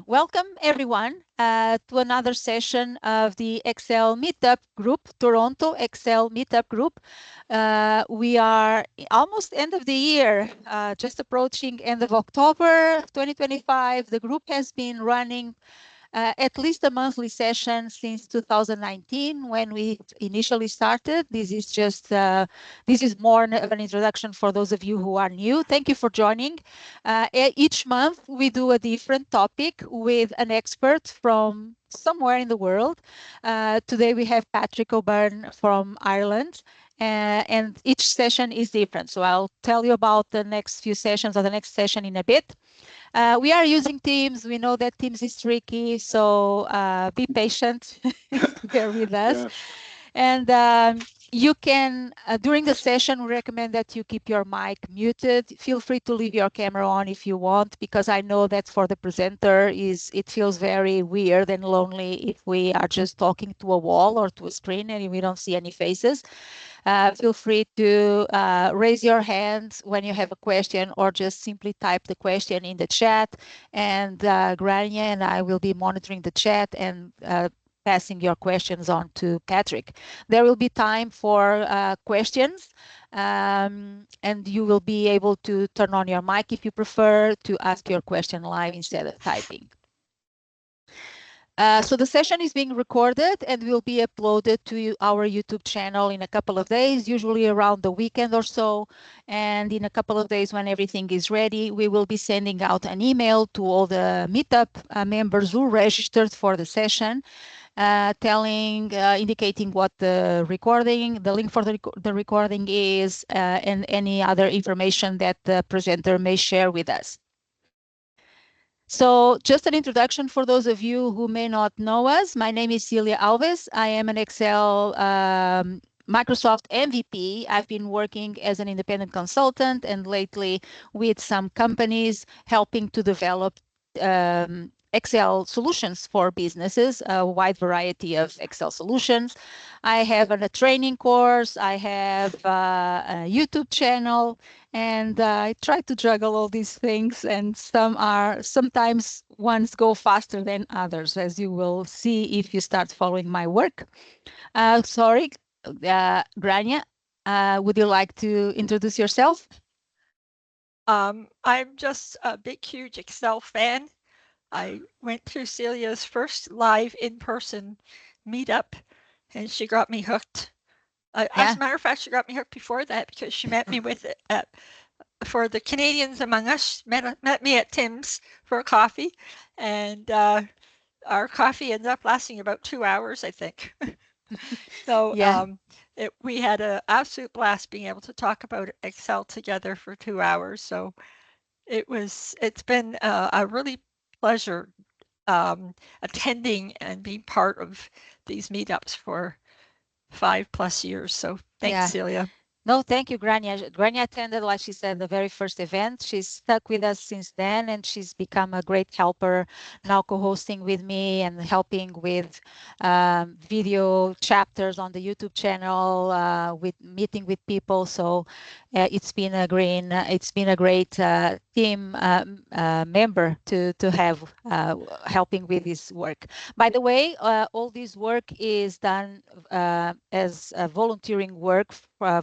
Welcome everyone to another session of the Excel Meetup Group, Toronto Excel Meetup Group. We are almost end of the year, just approaching end of October 2025. The group has been running at least a monthly session since 2019 when we initially started. This is more of an introduction for those of you who are new. Thank you for joining. Each month we do a different topic with an expert from somewhere in the world. Today we have Patrick O'Byrne from Ireland. And each session is different. So I'll tell you about the next few sessions or the next session in a bit. We are using Teams. We know that Teams is tricky, so be patient, bear with us. Yeah. And you can, during the session, we recommend that you keep your mic muted. Feel free to leave your camera on if you want, because I know that for the presenter, it feels very weird and lonely if we are just talking to a wall or to a screen and we don't see any faces. Feel free to raise your hand when you have a question, or just simply type the question in the chat, and Grania and I will be monitoring the chat and passing your questions on to Patrick. There will be time for questions, and you will be able to turn on your mic if you prefer to ask your question live instead of typing. So the session is being recorded and will be uploaded to our YouTube channel in a couple of days, usually around the weekend or so. And in a couple of days, when everything is ready, we will be sending out an email to all the Meetup members who registered for the session, indicating what the link for the recording is, and any other information that the presenter may share with us. So just an introduction for those of you who may not know us. My name is Celia Alves. I am an Excel Microsoft MVP. I've been working as an independent consultant and lately with some companies helping to develop Excel solutions for businesses, a wide variety of Excel solutions. I have a training course, I have a YouTube channel, and I try to juggle all these things, and sometimes ones go faster than others, as you will see if you start following my work. Sorry, Grania, would you like to introduce yourself? I'm just a big, huge Excel fan. I went to Celia's first live in-person meetup, and she got me hooked. As a matter of fact, she got me hooked before that because she met me with it for the Canadians among us. Met me at Tim's for a coffee, and our coffee ended up lasting about 2 hours, I think. So Yeah. we had an absolute blast being able to talk about Excel together for 2 hours. So it's been a really pleasure attending and being part of these meetups for 5+ years. So thanks, Yeah. Celia. No, thank you, Grania. Grania attended, like she said, the very first event. She's stuck with us since then, and she's become a great helper, now co-hosting with me and helping with video chapters on the YouTube channel, with meeting with people. So it's been a great team member to have helping with this work. By the way, all this work is done as volunteering work.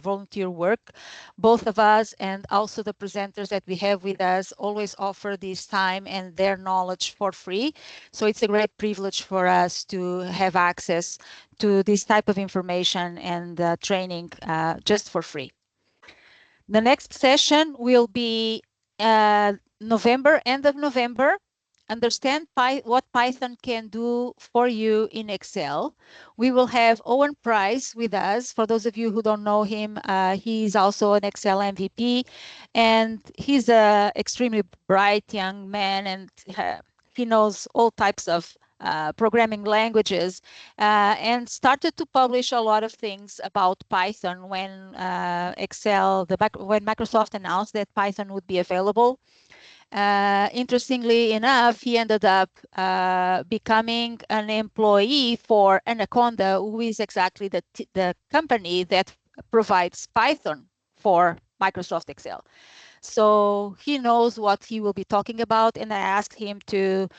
Volunteer work. Both of us and also the presenters that we have with us always offer this time and their knowledge for free. So it's a great privilege for us to have access to this type of information and training just for free. The next session will be November, end of November. Understand what Python can do for you in Excel. We will have Owen Price with us. For those of you who don't know him, he's also an Excel MVP, and he's an extremely bright young man, and he knows all types of programming languages, and started to publish a lot of things about Python when when Microsoft announced that Python would be available. Interestingly enough, he ended up becoming an employee for Anaconda, who is exactly the company that provides Python for Microsoft Excel. So he knows what he will be talking about, and I asked him to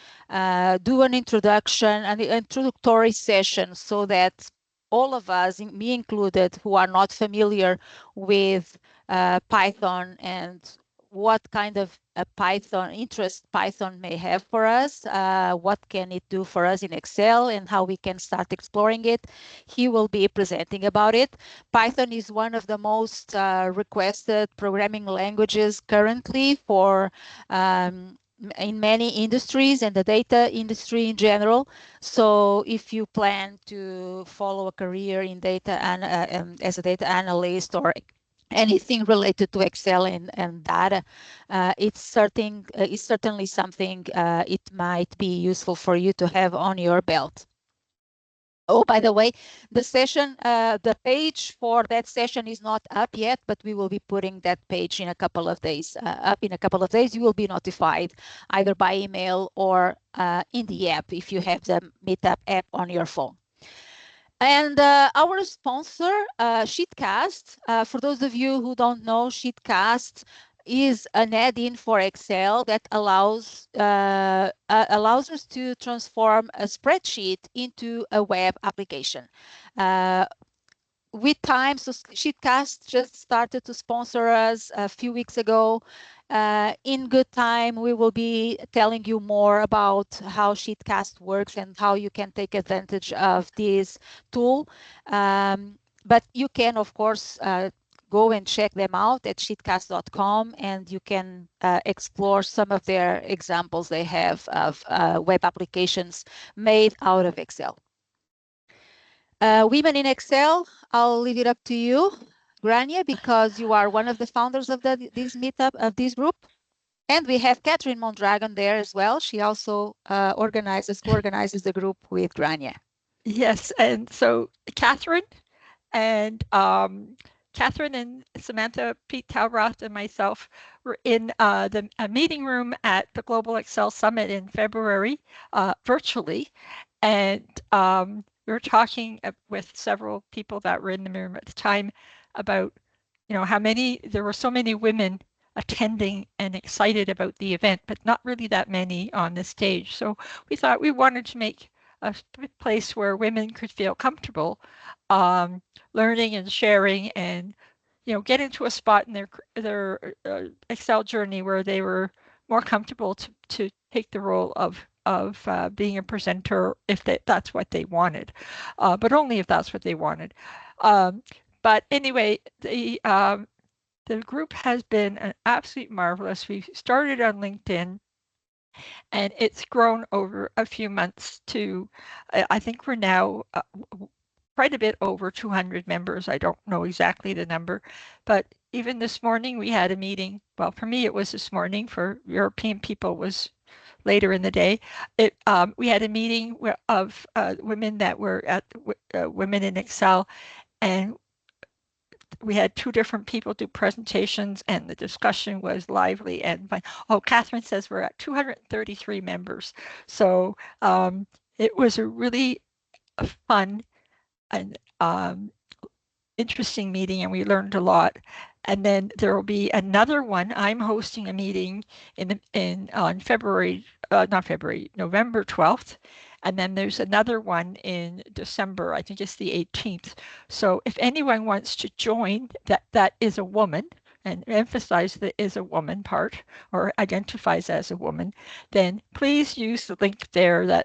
do an introductory session so that all of us, me included, who are not familiar with Python and what kind of interest Python may have for us, what can it do for us in Excel, and how we can start exploring it. He will be presenting about it. Python is one of the most requested programming languages currently for in many industries and the data industry in general. So if you plan to follow a career in data and as a data analyst or anything related to Excel and data, it's certainly something it might be useful for you to have on your belt. Oh, by the way, the page for that session is not up yet, but we will be putting that page in a couple of days. Up in a couple of days, you will be notified either by email or in the app if you have the Meetup app on your phone. And our sponsor, Sheetcast, for those of you who don't know, Sheetcast is an add-in for Excel that allows us to transform a spreadsheet into a web application. With time, so Sheetcast just started to sponsor us a few weeks ago. In good time, we will be telling you more about how Sheetcast works and how you can take advantage of this tool. But you can, of course, go and check them out at sheetcast.com, and you can explore some of their examples they have of web applications made out of Excel. Women in Excel, I'll leave it up to you, Grania, because you are one of the founders of this group. And we have Catherine Mondragon there as well. She also co-organizes the group with Grania. Yes, and so Catherine and Catherine and Samantha, Pete Talroth, and myself were in the meeting room at the Global Excel Summit in February, virtually, and we were talking with several people that were in the room at the time about, how there were so many women attending and excited about the event, but not really that many on the stage. So we thought we wanted to make a place where women could feel comfortable learning and sharing, and get into a spot in their Excel journey where they were more comfortable to take the role of being a presenter if that's what they wanted, but only if that's what they wanted. But anyway, the group has been an absolute marvelous. We started on LinkedIn, and it's grown over a few months to, I think we're now quite a bit over 200 members. I don't know exactly the number, but even this morning we had a meeting. Well, for me it was this morning. For European people was later in the day. We had a meeting of women that were at Women in Excel, and we had two different people do presentations, and the discussion was lively and fun. Oh, Catherine says we're at 233 members. So it was a really fun and interesting meeting, and we learned a lot. And then there will be another one. I'm hosting a meeting on November 12th. And then there's another one in December. I think it's the 18th. So if anyone wants to join, that is a woman, and emphasize the is a woman part, or identifies as a woman, then please use the link there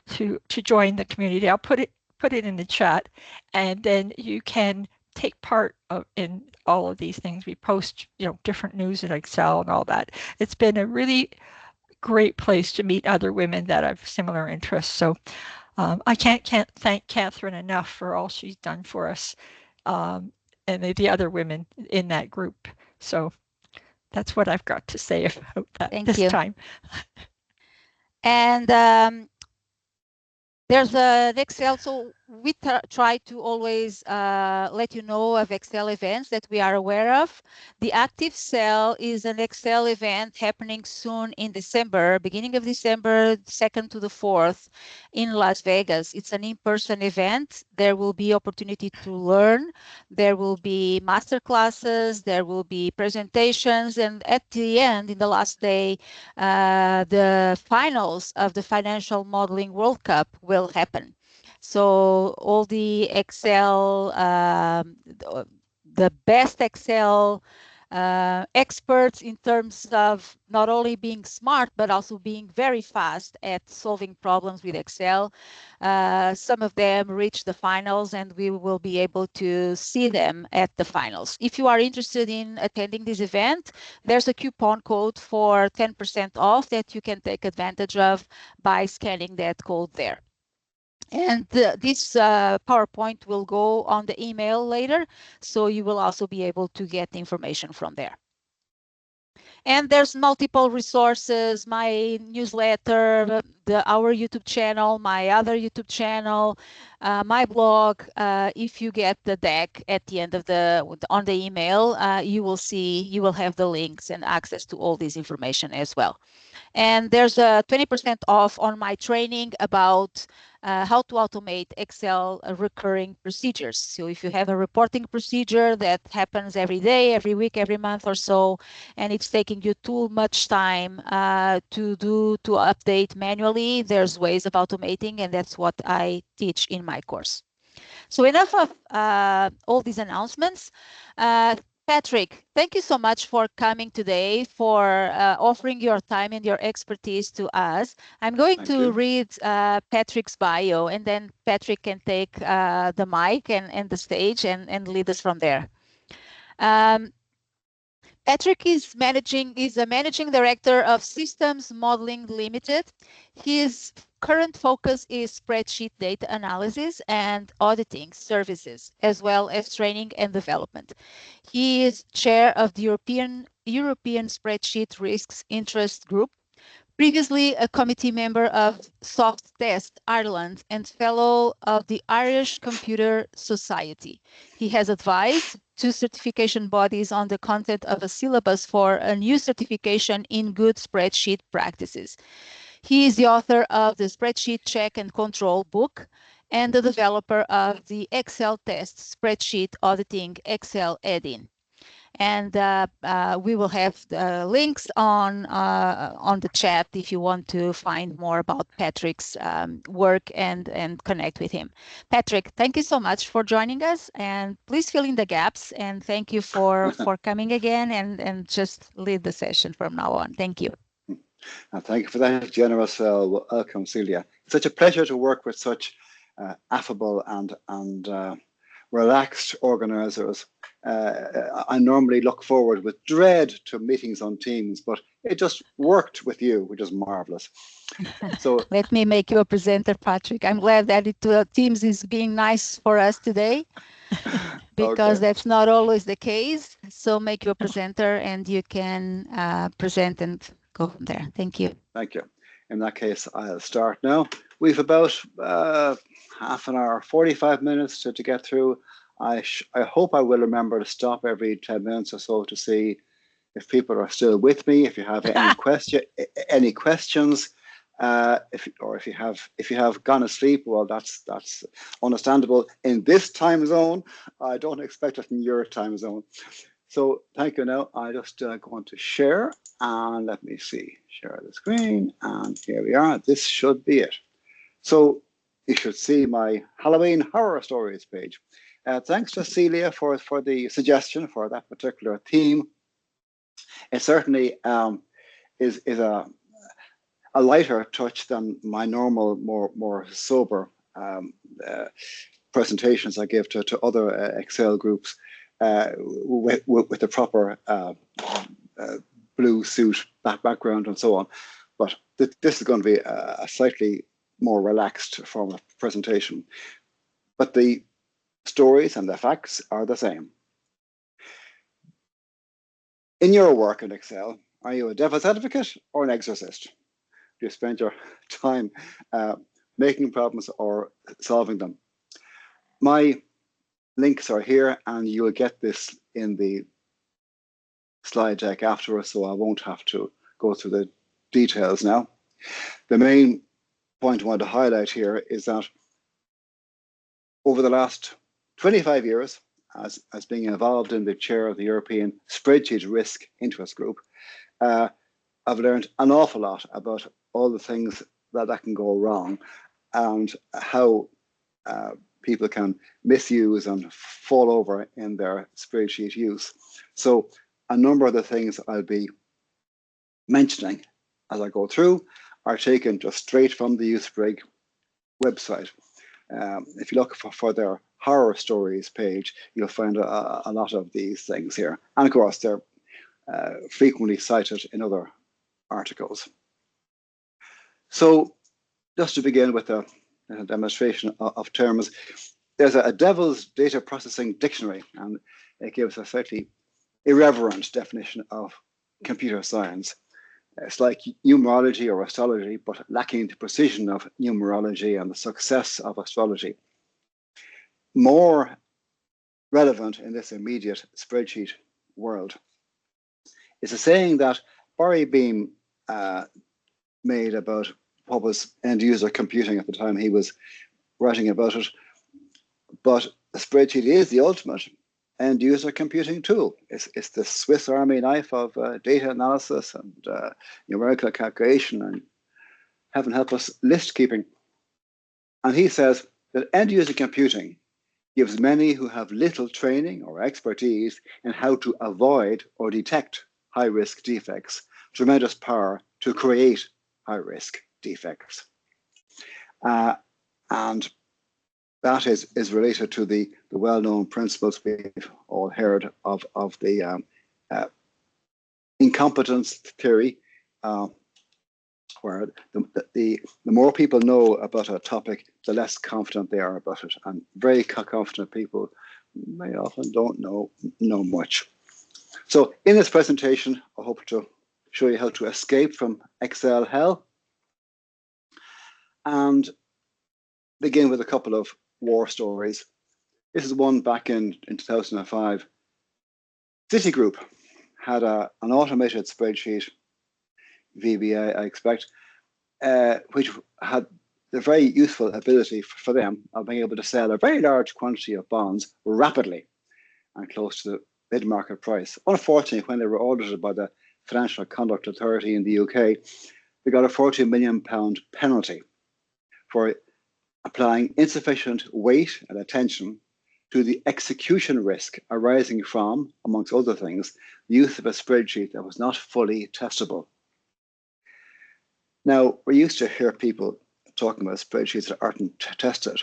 to join the community. I'll put it in the chat, and then you can take part in all of these things. We post, different news in Excel and all that. It's been a really great place to meet other women that have similar interests. So I can't thank Catherine enough for all she's done for us, and the other women in that group. So that's what I've got to say about that. Thank you. Time. And there's an Excel. So we try to always let you know of Excel events that we are aware of. The Active Cell is an Excel event happening soon in December, beginning of December 2nd to the 4th in Las Vegas. It's an in-person event. There will be opportunity to learn. There will be master classes. There will be presentations. And at the end, in the last day, the finals of the Financial Modeling World Cup will happen. So all the Excel, the best Excel experts in terms of not only being smart, but also being very fast at solving problems with Excel. Some of them reach the finals, and we will be able to see them at the finals. If you are interested in attending this event, there's a coupon code for 10% off that you can take advantage of by scanning that code there. And this PowerPoint will go on the email later, so you will also be able to get information from there. And there's multiple resources, my newsletter, our YouTube channel, my other YouTube channel, my blog. If you get the deck at the end of on the email, you will have the links and access to all this information as well. And there's a 20% off on my training about how to automate Excel recurring procedures. So if you have a reporting procedure that happens every day, every week, every month or so, and it's taking you too much time to update manually, there's ways of automating, and that's what I teach in my course. So enough of all these announcements. Patrick, thank you so much for coming today, for offering your time and your expertise to us. I'm going to read Patrick's bio, and then Patrick can take the mic and the stage and lead us from there. Patrick is a managing director of Systems Modeling Limited. His current focus is spreadsheet data analysis and auditing services, as well as training and development. He is chair of the European Spreadsheet Risks Interest Group, previously a committee member of Soft Test Ireland and fellow of the Irish Computer Society. He has advised two certification bodies on the content of a syllabus for a new certification in good spreadsheet practices. He is the author of the Spreadsheet Check and Control book and the developer of the Excel Test Spreadsheet Auditing Excel add-in. And we will have the links on the chat if you want to find more about Patrick's work and connect with him. Patrick, thank you so much for joining us, and please fill in the gaps, and thank you for coming again and just lead the session from now on. Thank you. Thank you for that generous welcome, Celia. It's such a pleasure to work with such affable and relaxed organizers. I normally look forward with dread to meetings on Teams, but it just worked with you, which is marvelous. So let me make you a presenter, Patrick. I'm glad that Teams is being nice for us today, because that's not always the case. So make you a presenter, and you can present and go from there. Thank you. Thank you. In that case, I'll start now. We've about half an hour, 45 minutes to get through. I hope I will remember to stop every 10 minutes or so to see if people are still with me. If you have any questions, if you have gone asleep, well, that's understandable. In this time zone, I don't expect it in your time zone. So thank you. Now I just going to share, and let me see, share the screen, and here we are. This should be it. So you should see my Halloween horror stories page. Thanks to Celia for the suggestion for that particular theme. It certainly is a lighter touch than my normal, more sober presentations I give to other Excel groups with the proper blue suit background and so on. But this is going to be a slightly more relaxed form of presentation. But the stories and the facts are the same. In your work in Excel, are you a devil's advocate or an exorcist? Do you spend your time making problems or solving them? My links are here, and you'll get this in the slide deck afterwards, so I won't have to go through the details now. The main point I want to highlight here is that over the last 25 years, as being involved in the chair of the European Spreadsheet Risk Interest Group, I've learned an awful lot about all the things that can go wrong and how people can misuse and fall over in their spreadsheet use. So a number of the things I'll be mentioning as I go through are taken just straight from the YouthSprig website. If you look for their horror stories page, you'll find a lot of these things here. And of course, they're frequently cited in other articles. So just to begin with a demonstration of terms, there's a devil's data processing dictionary, and it gives a slightly irreverent definition of computer science. It's like numerology or astrology, but lacking the precision of numerology and the success of astrology. More relevant in this immediate spreadsheet world is a saying that Barry Beam made about what was end-user computing at the time he was writing about it. But a spreadsheet is the ultimate end-user computing tool. It's the Swiss Army knife of data analysis and numerical calculation and, heaven help us, list keeping. And he says that end-user computing gives many who have little training or expertise in how to avoid or detect high-risk defects tremendous power to create high-risk defects. And that is related to the well-known principles we've all heard of the incompetence theory, where the more people know about a topic, the less confident they are about it. And very confident people may often don't know much. So in this presentation, I hope to show you how to escape from Excel hell and begin with a couple of war stories. This is one back in 2005. Citigroup had an automated spreadsheet, VBA, I expect, which had the very useful ability for them of being able to sell a very large quantity of bonds rapidly and close to the mid-market price. Unfortunately, when they were audited by the Financial Conduct Authority in the UK, they got a £40 million penalty for applying insufficient weight and attention to the execution risk arising from, amongst other things, the use of a spreadsheet that was not fully testable. Now, we used to hear people talking about spreadsheets that aren't tested.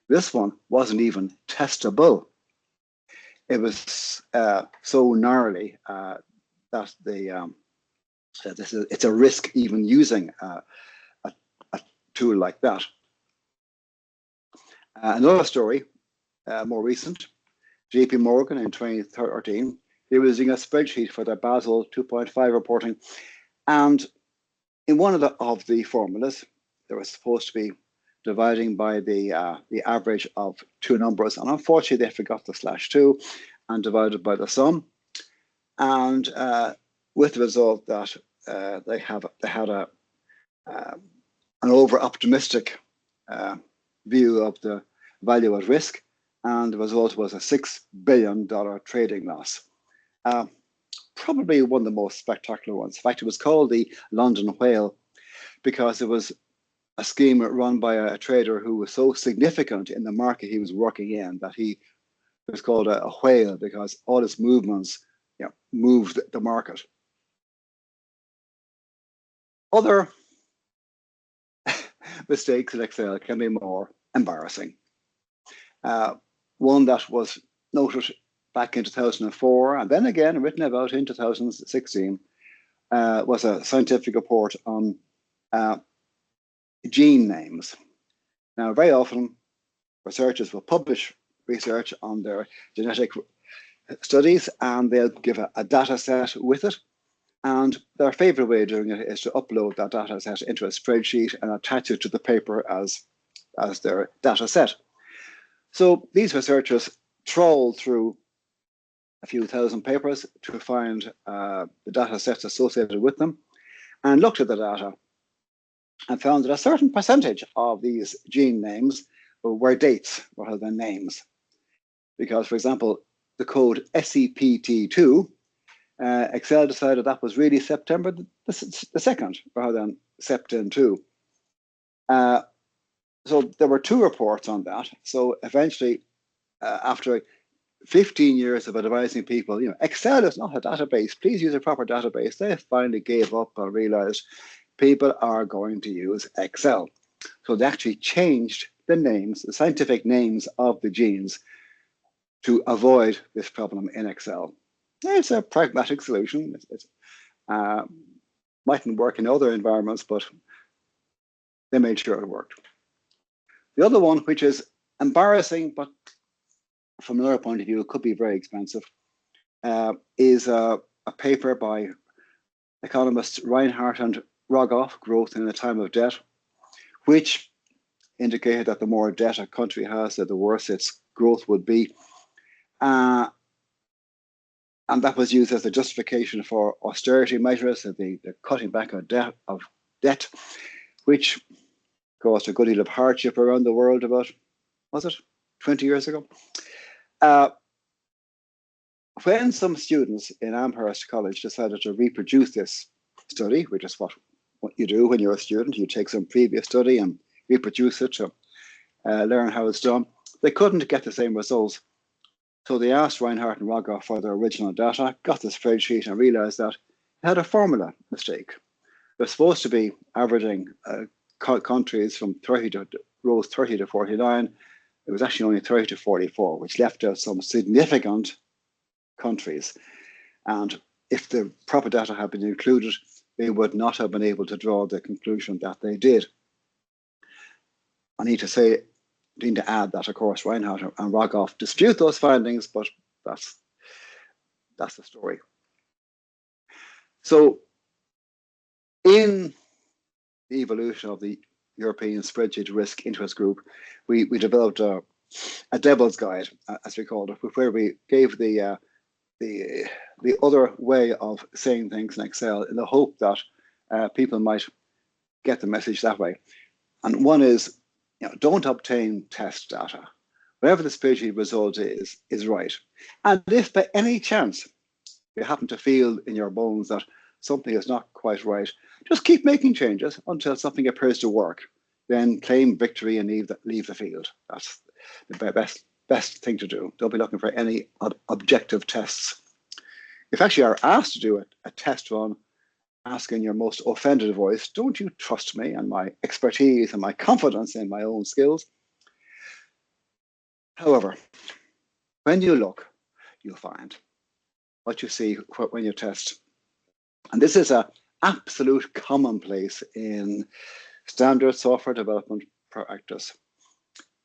This one wasn't even testable. It was so gnarly that it's a risk even using a tool like that. Another story, more recent, JP Morgan in 2013, they were using a spreadsheet for their Basel 2.5 reporting. And in one of the formulas, they were supposed to be dividing by the average of two numbers. And unfortunately, they forgot the /2 and divided by the sum. And with the result that they had an over-optimistic view of the value at risk, and the result was a $6 billion trading loss. Probably one of the most spectacular ones. In fact, it was called the London Whale because it was a scheme run by a trader who was so significant in the market he was working in that he was called a whale because all his movements moved the market. Other mistakes in Excel can be more embarrassing. One that was noted back in 2004 and then again written about in 2016 was a scientific report on gene names. Now, very often researchers will publish research on their genetic studies and they'll give a data set with it. And their favorite way of doing it is to upload that data set into a spreadsheet and attach it to the paper as their data set. So these researchers trawled through a few thousand papers to find the data sets associated with them, and looked at the data and found that a certain percentage of these gene names were dates rather than names. Because, for example, the code SEPT2, Excel decided that was really September the 2nd rather than Septin2. So there were 2 reports on that. So eventually, after 15 years of advising people, Excel is not a database, please use a proper database, they finally gave up and realized people are going to use Excel. So they actually changed the names, the scientific names of the genes to avoid this problem in Excel. It's a pragmatic solution. It mightn't work in other environments, but they made sure it worked. The other one, which is embarrassing, but from another point of view, it could be very expensive, is a paper by economists Reinhardt and Rogoff, Growth in a Time of Debt, which indicated that the more debt a country has, the worse its growth would be. And that was used as a justification for austerity measures, the cutting back of debt, which caused a good deal of hardship around the world about, was it 20 years ago? When some students in Amherst College decided to reproduce this study, which is what you do when you're a student, you take some previous study and reproduce it to learn how it's done, they couldn't get the same results. So they asked Reinhardt and Rogoff for their original data, got the spreadsheet and realized that it had a formula mistake. They're supposed to be averaging countries from rows 30 to 49. It was actually only 30 to 44, which left out some significant countries. And if the proper data had been included, they would not have been able to draw the conclusion that they did. I need to add that, of course, Reinhardt and Rogoff dispute those findings, but that's the story. So in the evolution of the European Spreadsheet Risk Interest Group, we developed a devil's guide, as we called it, where we gave the other way of saying things in Excel in the hope that people might get the message that way. And one is, don't obtain test data. Whatever the spreadsheet result is right. And if by any chance you happen to feel in your bones that something is not quite right, just keep making changes until something appears to work. Then claim victory and leave the field. That's the best thing to do. Don't be looking for any objective tests. If actually are asked to do a test run, ask in your most offended voice, don't you trust me and my expertise and my confidence in my own skills? However, when you look, you'll find what you see when you test. And this is an absolute commonplace in standard software development practice,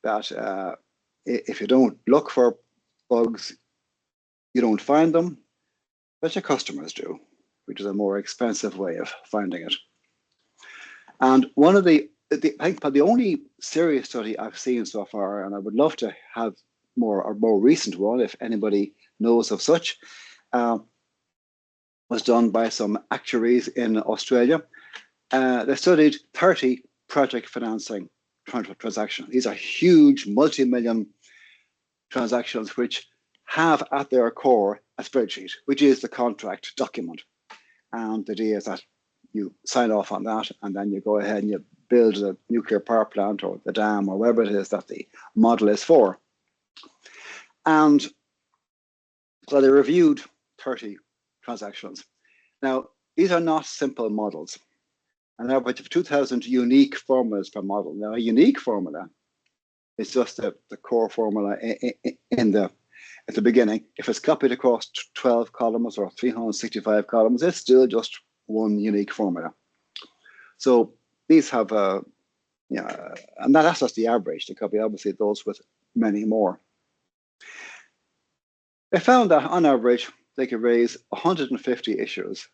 that if you don't look for bugs, you don't find them, but your customers do, which is a more expensive way of finding it. And one of I think the only serious study I've seen so far, and I would love to have a more recent one if anybody knows of such, was done by some actuaries in Australia. They studied 30 project financing transactions. These are huge multi-million transactions which have at their core a spreadsheet, which is the contract document. And the idea is that you sign off on that, and then you go ahead and you build a nuclear power plant or the dam or whatever it is that the model is for. And so they reviewed 30 transactions. Now, these are not simple models. An average of 2,000 unique formulas per model. Now, a unique formula is just the core formula at the beginning. If it's copied across 12 columns or 365 columns, it's still just one unique formula. So these have and that's just the average. There could be obviously those with many more. They found that on average, they could raise 150 issues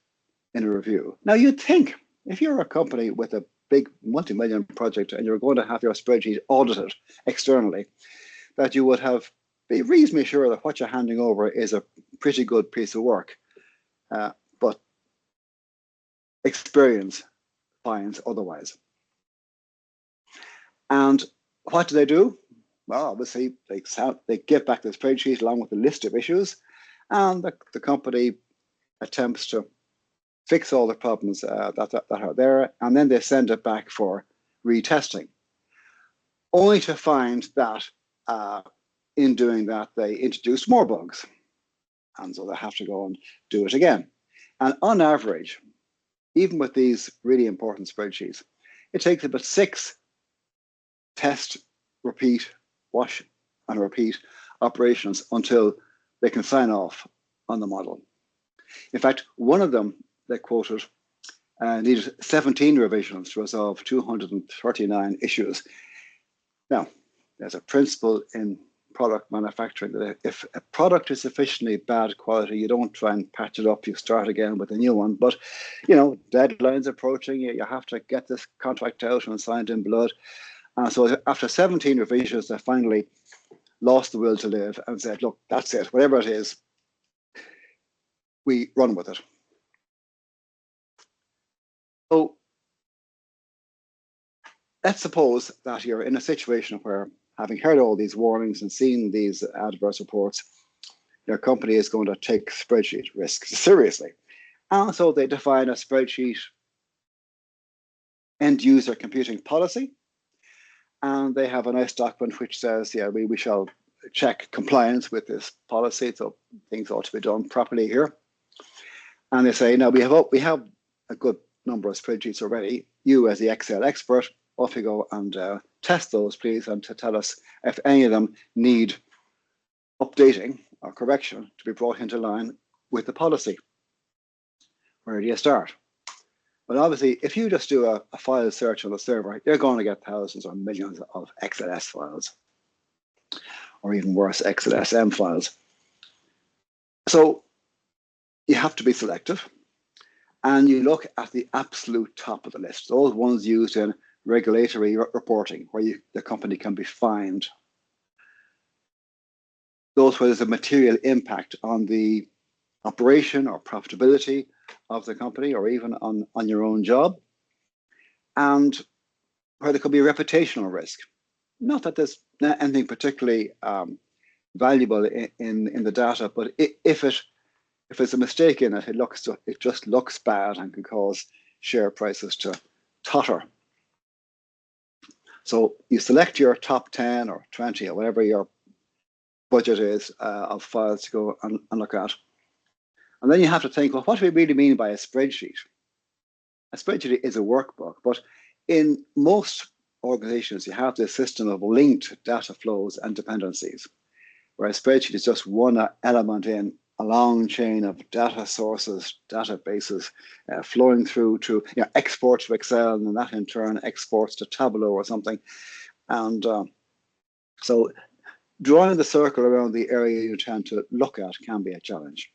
in a review. Now you'd think, if you're a company with a big multi-million project and you're going to have your spreadsheet audited externally, that you would be reasonably sure that what you're handing over is a pretty good piece of work. But experience finds otherwise. And what do? Well, obviously, they give back the spreadsheet along with a list of issues, and the company attempts to fix all the problems that are there, and then they send it back for retesting, only to find that in doing that, they introduce more bugs. And so they have to go and do it again. And on average, even with these really important spreadsheets, it takes about 6 test, repeat, wash, and repeat operations until they can sign off on the model. In fact, one of them they quoted needed 17 revisions to resolve 239 issues. Now, there's a principle in product manufacturing that if a product is sufficiently bad quality, you don't try and patch it up, you start again with a new one. But, you know, deadlines approaching, you have to get this contract out and signed in blood. So after 17 revisions, they finally lost the will to live and said, look, that's it, whatever it is, we run with it. So let's suppose that you're in a situation where, having heard all these warnings and seen these adverse reports, your company is going to take spreadsheet risks seriously. And so they define a spreadsheet end user computing policy. And they have a nice document which says, yeah, we shall check compliance with this policy. So things ought to be done properly here. And they say, now we have a good number of spreadsheets already. You as the Excel expert, off you go and test those, please, and to tell us if any of them need updating or correction to be brought into line with the policy. Where do you start? Well, obviously, if you just do a file search on the server, you're going to get thousands or millions of XLS files, or even worse, XLSM files. So you have to be selective, and you look at the absolute top of the list, those ones used in regulatory reporting, where the company can be fined. Those where there's a material impact on the operation or profitability of the company, or even on your own job, and where there could be a reputational risk. Not that there's anything particularly valuable in the data, but if there's a mistake in it, it just looks bad and can cause share prices to totter. So you select your top 10 or 20 or whatever your budget is of files to go and look at. And then you have to think, well, what do we really mean by a spreadsheet? A spreadsheet is a workbook, but in most organizations, you have this system of linked data flows and dependencies, where a spreadsheet is just one element in a long chain of data sources, databases, flowing through to export to Excel, and that in turn exports to Tableau or something. And so drawing the circle around the area you tend to look at can be a challenge.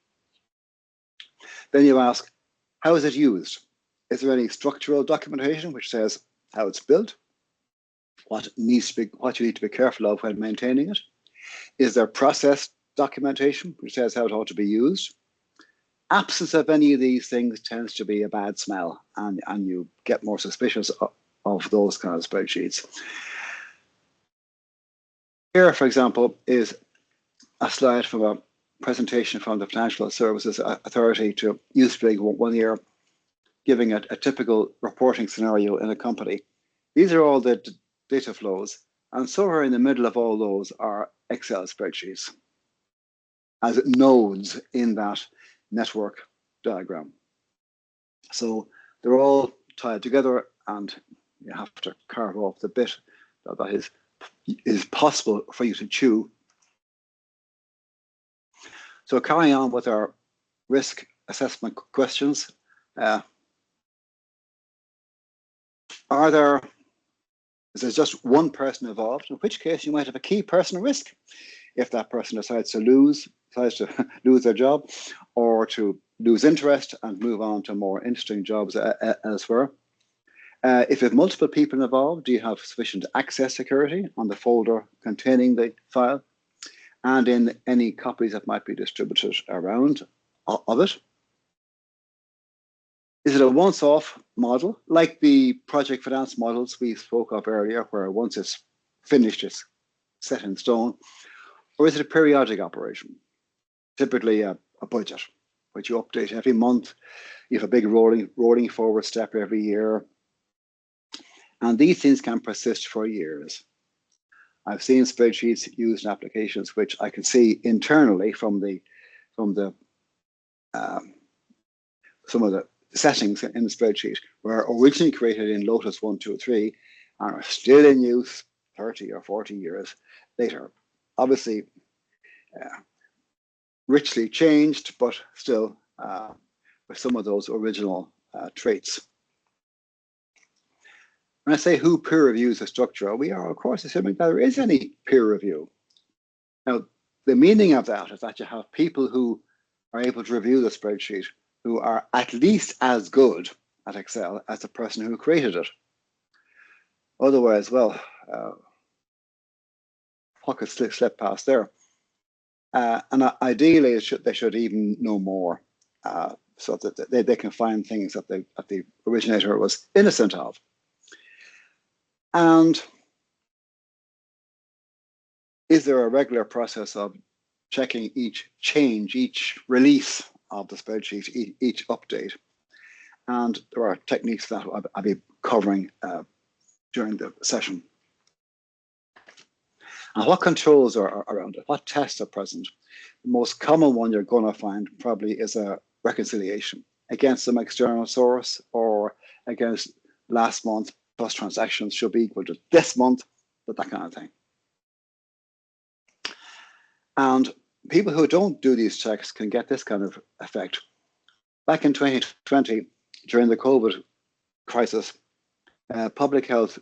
Then you ask, how is it used? Is there any structural documentation which says how it's built? What you need to be careful of when maintaining it? Is there process documentation which says how it ought to be used? Absence of any of these things tends to be a bad smell, and you get more suspicious of those kind of spreadsheets. Here, for example, is a slide from a presentation from the Financial Services Authority to Usefully 1 year, giving a typical reporting scenario in a company. These are all the data flows, and somewhere in the middle of all those are Excel spreadsheets as nodes in that network diagram. So they're all tied together, and you have to carve off the bit that is possible for you to chew. So carrying on with our risk assessment questions, is there just one person involved, in which case you might have a key person risk if that person decides to lose their job, or to lose interest and move on to more interesting jobs elsewhere. If you have multiple people involved, do you have sufficient access security on the folder containing the file and in any copies that might be distributed around of it? Is it a once-off model, like the project finance models we spoke of earlier, where once it's finished, it's set in stone? Or is it a periodic operation? Typically a budget, which you update every month. You have a big rolling forward step every year. And these things can persist for years. I've seen spreadsheets used in applications which I can see internally from some of the settings in the spreadsheet were originally created in Lotus 1, 2, 3 and are still in use 30 or 40 years later. Obviously, richly changed, but still with some of those original traits. When I say who peer reviews the structure, we are, of course, assuming that there is any peer review. Now, the meaning of that is that you have people who are able to review the spreadsheet who are at least as good at Excel as the person who created it. Otherwise, well, what could slip past there? And ideally, they should even know more so that they can find things that the originator was innocent of. And is there a regular process of checking each change, each release of the spreadsheet, each update? And there are techniques that I'll be covering during the session. And what controls are around it? What tests are present? The most common one you're going to find probably is a reconciliation against some external source or against last month plus transactions should be equal to this month, but that kind of thing. And people who don't do these checks can get this kind of effect. Back in 2020, during the COVID crisis, Public Health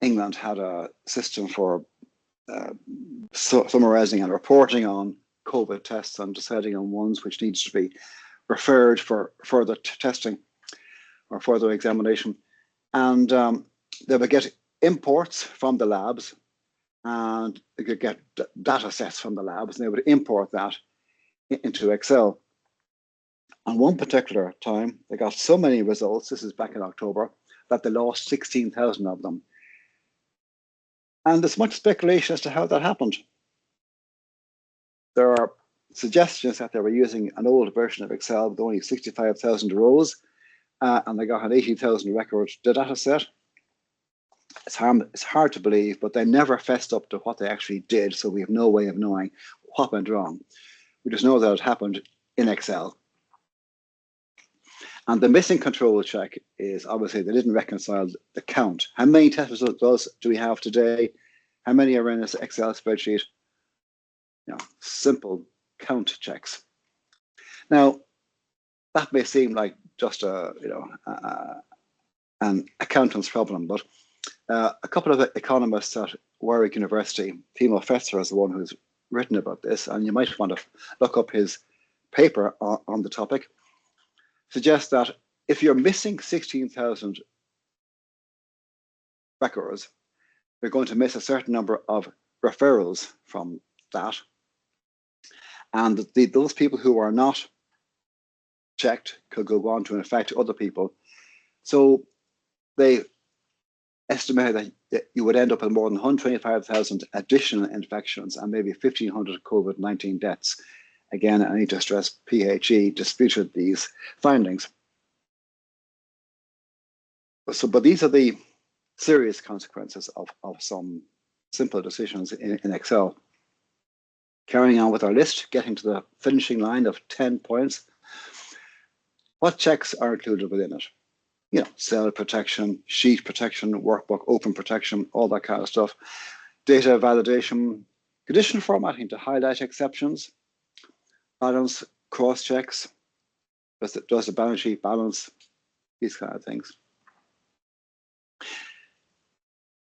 England had a system for summarizing and reporting on COVID tests and deciding on ones which needs to be referred for further testing or further examination. And they would get imports from the labs and they could get data sets from the labs and they would import that into Excel. On one particular time, they got so many results, this is back in October, that they lost 16,000 of them. And there's much speculation as to how that happened. There are suggestions that they were using an old version of Excel with only 65,000 rows, and they got an 80,000 record data set. It's hard to believe, but they never fessed up to what they actually did, so we have no way of knowing what went wrong. We just know that it happened in Excel. And the missing control check is obviously they didn't reconcile the count. How many test results do we have today? How many are in this Excel spreadsheet? You know, simple count checks. Now, that may seem like just an accountant's problem, but a couple of economists at Warwick University, Timo Fetzer is the one who's written about this, and you might want to look up his paper on the topic, suggests that if you're missing 16,000 records, you're going to miss a certain number of referrals from that. And those people who are not checked could go on to infect other people. So they estimate that you would end up with more than 125,000 additional infections and maybe 1,500 COVID-19 deaths. Again, I need to stress PHE disputed these findings. But these are the serious consequences of some simple decisions in Excel. Carrying on with our list, getting to the finishing line of 10 points. What checks are included within it? You know, cell protection, sheet protection, workbook, open protection, all that kind of stuff. Data validation, condition formatting to highlight exceptions, balance, cross checks, does the balance sheet balance, these kind of things.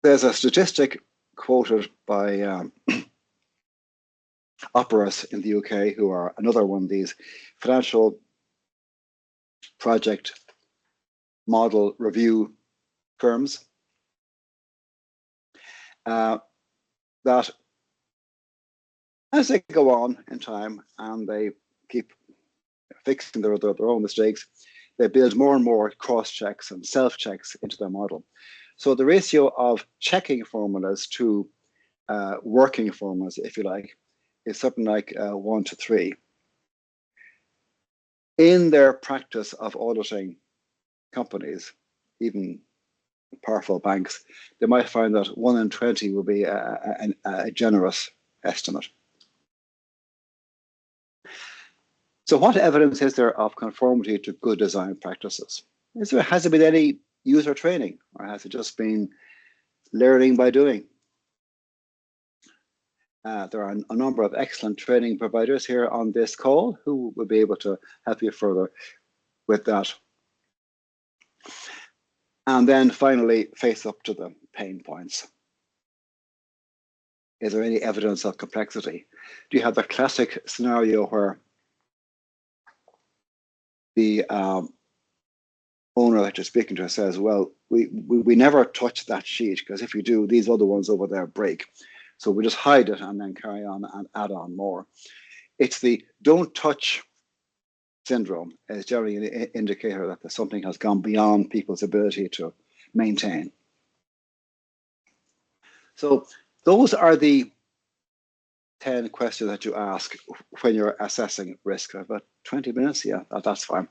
There's a statistic quoted by operas in the UK, who are another one of these financial project model review firms that as they go on in time and they keep fixing their own mistakes, they build more and more cross-checks and self-checks into their model. So the ratio of checking formulas to working formulas, if you like, is something like 1 to 3. In their practice of auditing companies, even powerful banks, they might find that 1 in 20 will be a generous estimate. So what evidence is there of conformity to good design practices? Has there been any user training, or has it just been learning by doing? There are a number of excellent training providers here on this call who will be able to help you further with that. And then finally, face up to the pain points. Is there any evidence of complexity? Do you have the classic scenario where the owner that you're speaking to says, well, we never touch that sheet, because if you do, these other ones over there break. So we just hide it and then carry on and add on more. It's the don't touch syndrome is generally an indicator that something has gone beyond people's ability to maintain. So those are the 10 questions that you ask when you're assessing risk. About 20 minutes, yeah, that's fine.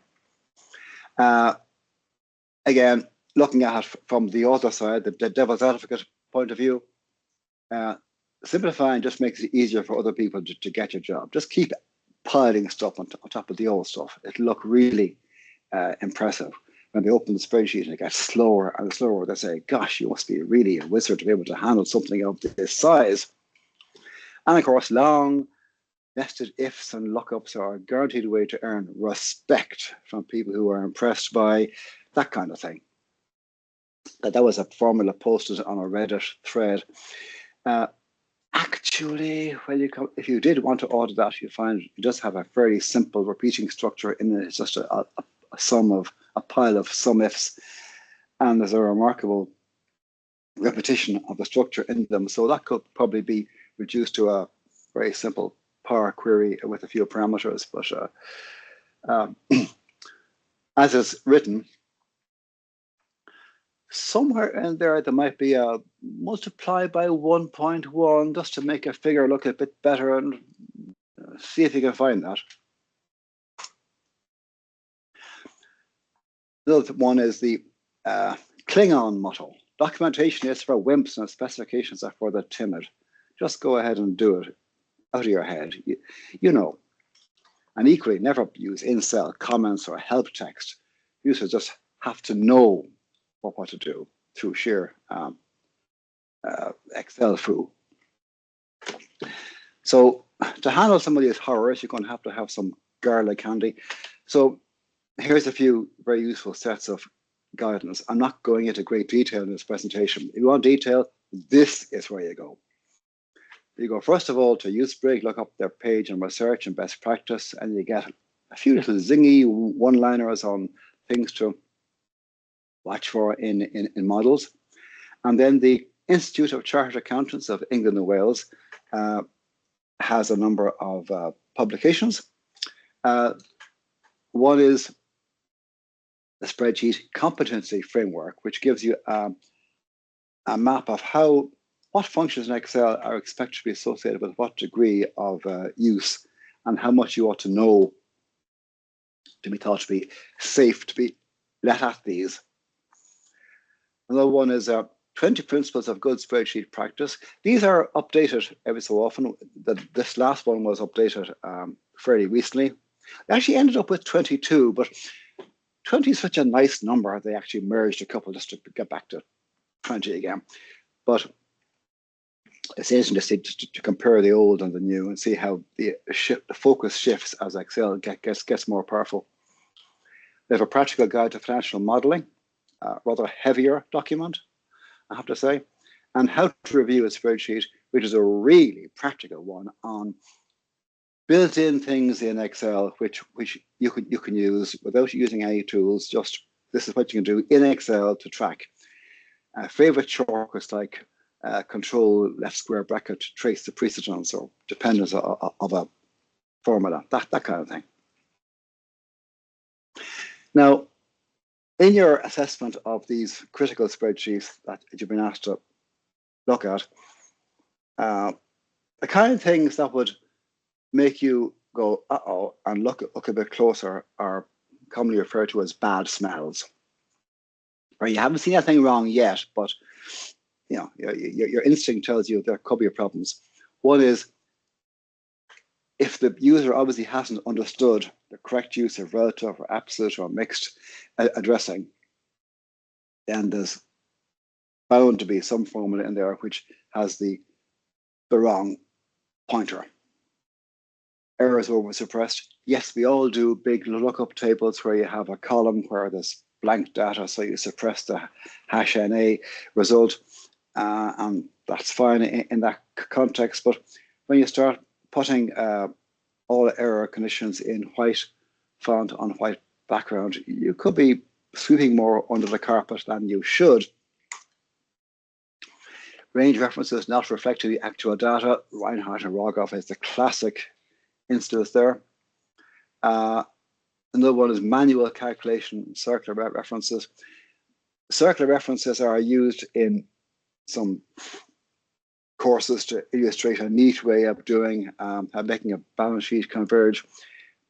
Again, looking at it from the other side, the devil's advocate point of view, simplifying just makes it easier for other people to get your job. Just keep piling stuff on top of the old stuff. It'll look really impressive. When they open the spreadsheet and it gets slower and slower, they say, gosh, you must be really a wizard to be able to handle something of this size. And of course, long nested ifs and lookups are a guaranteed way to earn respect from people who are impressed by that kind of thing. That was a formula posted on a Reddit thread. Actually, if you did want to audit that, you find it does have a very simple repeating structure in it. It's just a pile of sum ifs, and there's a remarkable repetition of the structure in them. So that could probably be reduced to a very simple Power query with a few parameters. But as it's written, somewhere in there might be a multiply by 1.1 just to make a figure look a bit better, and see if you can find that. Another one is the Klingon motto. Documentation is for wimps and specifications are for the timid. Just go ahead and do it out of your head. You know. And equally, never use in-cell comments or help text. Users just have to know what to do through sheer Excel foo. So to handle some of these horrors, you're going to have some garlic handy. So here's a few very useful sets of guidance. I'm not going into great detail in this presentation. If you want detail, this is where you go. You go, first of all, to Usebrig, look up their page and research and best practice, and you get a few little zingy one-liners on things to watch for in models. And then the Institute of Chartered Accountants of England and Wales has a number of publications. One is the spreadsheet competency framework, which gives you a map of what functions in Excel are expected to be associated with what degree of use, and how much you ought to know to be thought to be safe to be let at these. Another one is 20 Principles of Good Spreadsheet Practice. These are updated every so often. This last one was updated fairly recently. They actually ended up with 22, but 20 is such a nice number, they actually merged a couple just to get back to 20 again. But it's interesting to compare the old and the new and see how the focus shifts as Excel gets more powerful. They have a practical guide to financial modeling, rather heavier document, I have to say, and how to review a spreadsheet, which is a really practical one on built-in things in Excel, which you can use without using any tools. Just this is what you can do in Excel to track Favorite shortcuts like control left square bracket to trace the precedence or dependence of a formula, that kind of thing. Now, in your assessment of these critical spreadsheets that you've been asked to look at, the kind of things that would make you go, uh-oh, and look a bit closer are commonly referred to as bad smells. Or you haven't seen anything wrong yet, but you know your instinct tells you there could be problems. One is if the user obviously hasn't understood the correct use of relative or absolute or mixed addressing, then there's bound to be some formula in there which has the wrong pointer. Errors were suppressed. Yes, we all do big lookup tables where you have a column where there's blank data, so you suppress the hash NA result, and that's fine in that context. But when you start putting all error conditions in white font on white background, you could be sweeping more under the carpet than you should. Range references not reflecting the actual data. Reinhardt and Rogoff is the classic instance there. Another one is manual calculation, circular references. Circular references are used in some courses to illustrate a neat way of doing, making a balance sheet converge.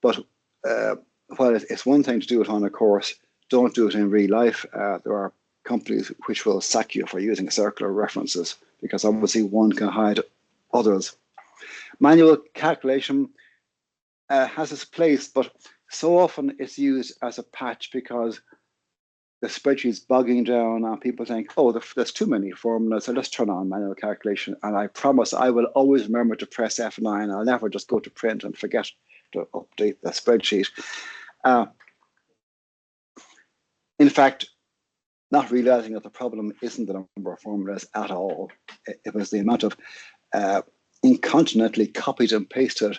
But while it's one thing to do it on a course, don't do it in real life. There are companies which will sack you for using circular references because obviously one can hide others. Manual calculation has its place, but so often it's used as a patch because the spreadsheet's bogging down and people think, oh, there's too many formulas, so let's turn on manual calculation. And I promise I will always remember to press F9. I'll never just go to print and forget to update the spreadsheet. In fact, not realizing that the problem isn't the number of formulas at all. It was the amount of incontinently copied and pasted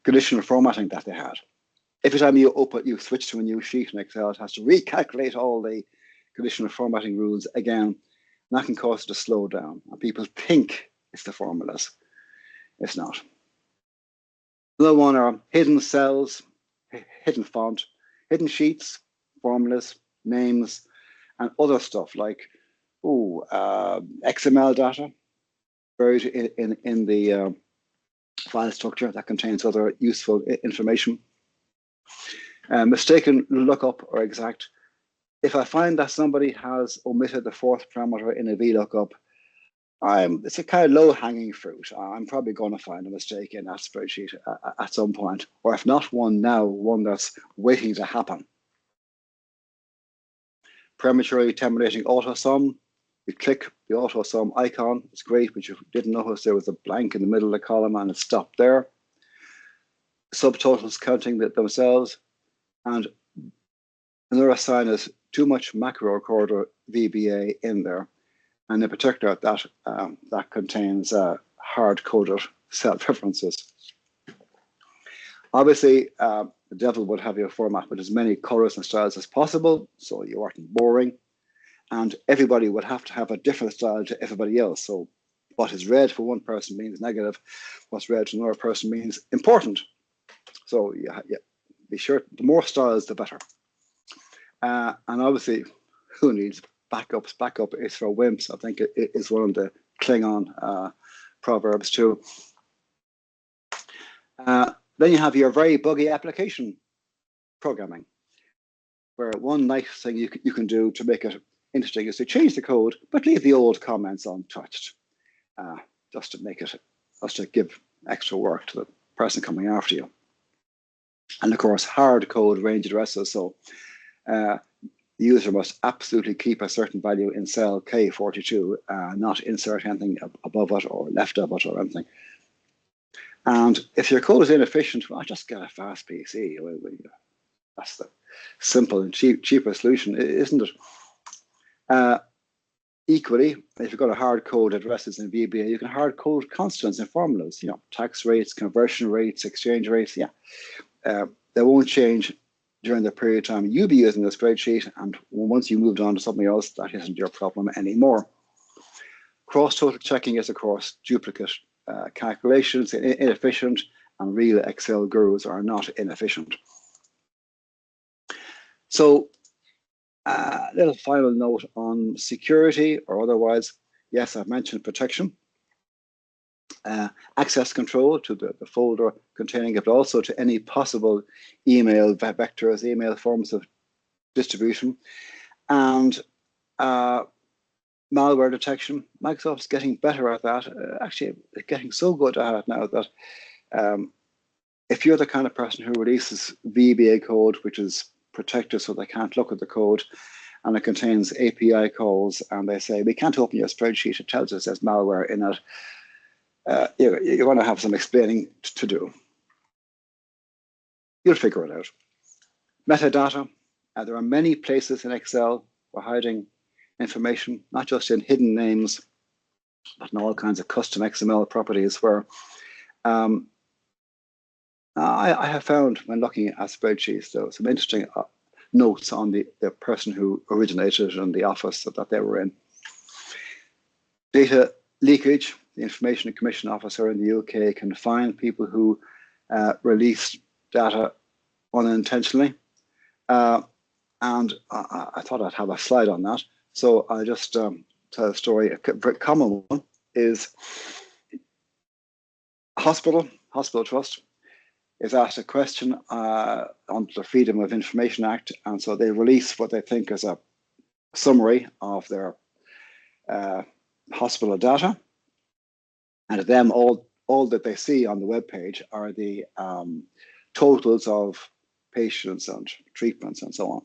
conditional formatting that they had. Every time you switch to a new sheet in Excel, it has to recalculate all the conditional formatting rules again. And that can cause it to slow down. And people think it's the formulas. It's not. Another one are hidden cells, hidden font, hidden sheets, formulas, names, and other stuff like XML data buried in the file structure that contains other useful information. Mistaken lookup or exact. If I find that somebody has omitted the fourth parameter in a VLOOKUP, it's a kind of low-hanging fruit. I'm probably going to find a mistake in that spreadsheet at some point, or if not one now, one that's waiting to happen. Prematurely terminating AutoSum. You click the AutoSum icon. It's great, but you didn't notice there was a blank in the middle of the column and it stopped there. Subtotals counting themselves. And another sign is too much macro recorder VBA in there. And in particular, that contains hard-coded self-references. Obviously, the devil would have your format with as many colors and styles as possible, so you aren't boring. And everybody would have to have a different style to everybody else. So what is red for one person means negative. What's red to another person means important. So yeah, be sure, the more styles, the better. And obviously, who needs backups? Backup is for wimps. I think it is one of the Klingon proverbs too. Then you have your very buggy application programming, where one nice thing you can do to make it interesting is to change the code, but leave the old comments untouched, just to give extra work to the person coming after you. And of course, hard code range addresses. So the user must absolutely keep a certain value in cell K42, not insert anything above it or left of it or anything. And if your code is inefficient, well, just get a fast PC. That's the simple and cheaper solution, isn't it? Equally, if you've got a hard code addresses in VBA, you can hard code constants and formulas, tax rates, conversion rates, exchange rates. They won't change during the period of time you'll be using the spreadsheet, and once you moved on to something else, that isn't your problem anymore. Cross-total checking is, of course, duplicate calculations, inefficient, and real Excel gurus are not inefficient. So, little final note on security or otherwise. Yes, I've mentioned protection. Access control to the folder containing it, but also to any possible email vectors, email forms of distribution, and malware detection. Microsoft's getting better at that. Actually, it's getting so good at it now that if you're the kind of person who releases VBA code, which is protected so they can't look at the code, and it contains API calls, and they say, we can't open your spreadsheet, it tells us there's malware in it, you're going to have some explaining to do. You'll figure it out. Metadata. There are many places in Excel for hiding information, not just in hidden names, but in all kinds of custom XML properties where I have found when looking at spreadsheets, though, some interesting notes on the person who originated and the office that they were in. Data leakage. The Information and Commission Officer in the UK can fine people who release data unintentionally. And I thought I'd have a slide on that. So I'll just tell a story. A very common one is hospital trust is asked a question under the Freedom of Information Act. And so they release what they think is a summary of their hospital data. And to them, all that they see on the web page are the totals of patients and treatments and so on.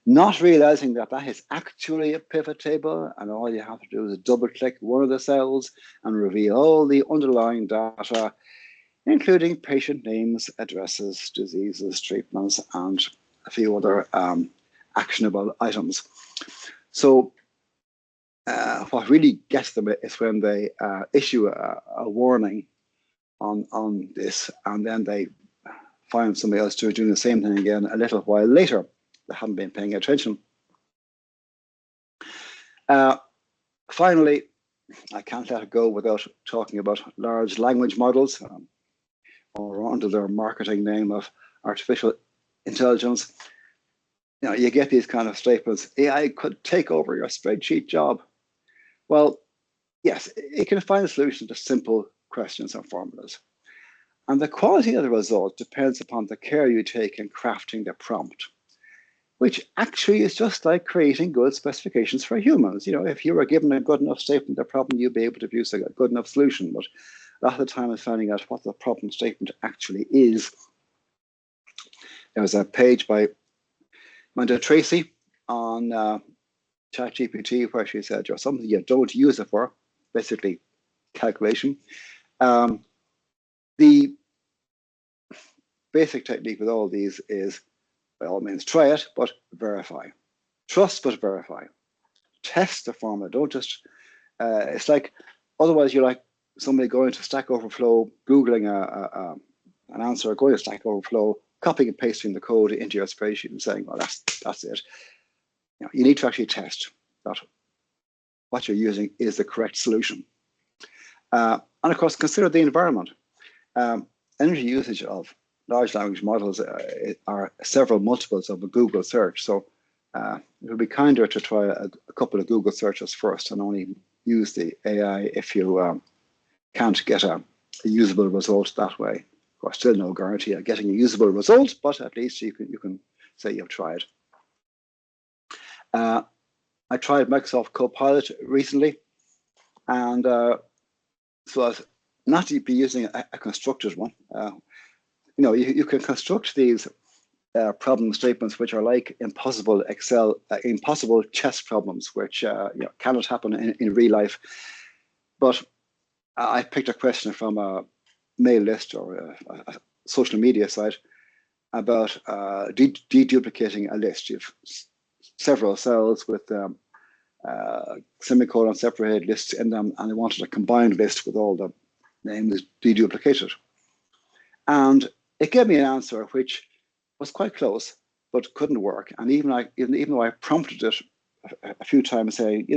Not realizing that that is actually a pivot table, and all you have to do is double click one of the cells and reveal all the underlying data, including patient names, addresses, diseases, treatments, and a few other actionable items. So what really gets them is when they issue a warning on this, and then they find somebody else doing the same thing again a little while later. They haven't been paying attention. Finally, I can't let it go without talking about large language models, or under their marketing name of artificial intelligence. You know, you get these kind of statements, AI could take over your spreadsheet job. Well, yes, it can find a solution to simple questions and formulas. And the quality of the result depends upon the care you take in crafting the prompt, which actually is just like creating good specifications for humans. You know, if you were given a good enough statement of the problem, you'd be able to produce a good enough solution. But a lot of the time is finding out what the problem statement actually is. There was a page by Amanda Tracy on ChatGPT where she said, you're something you don't use it for, basically calculation. The basic technique with all these is, by all means, try it, but verify. Trust, but verify. Test the formula. Don't just, it's like, otherwise you're like somebody going to Stack Overflow, Googling an answer, going to Stack Overflow, copying and pasting the code into your spreadsheet and saying, well, that's it. You know, you need to actually test that what you're using is the correct solution. And of course, consider the environment. Energy usage of large language models are several multiples of a Google search. So it would be kinder to try a couple of Google searches first and only use the AI if you can't get a usable result that way. Of course, still no guarantee of getting a usable result, but at least you can say you've tried. I tried Microsoft Copilot recently, and so I was not to be using a constructed one. You know, you can construct these problem statements which are like impossible chess problems, which you know, cannot happen in real life. But I picked a question from a mail list or a social media site about deduplicating a list. You've several cells with semicolon separated lists in them, and I wanted a combined list with all the names deduplicated. And it gave me an answer which was quite close, but couldn't work. And even though I prompted it a few times, saying,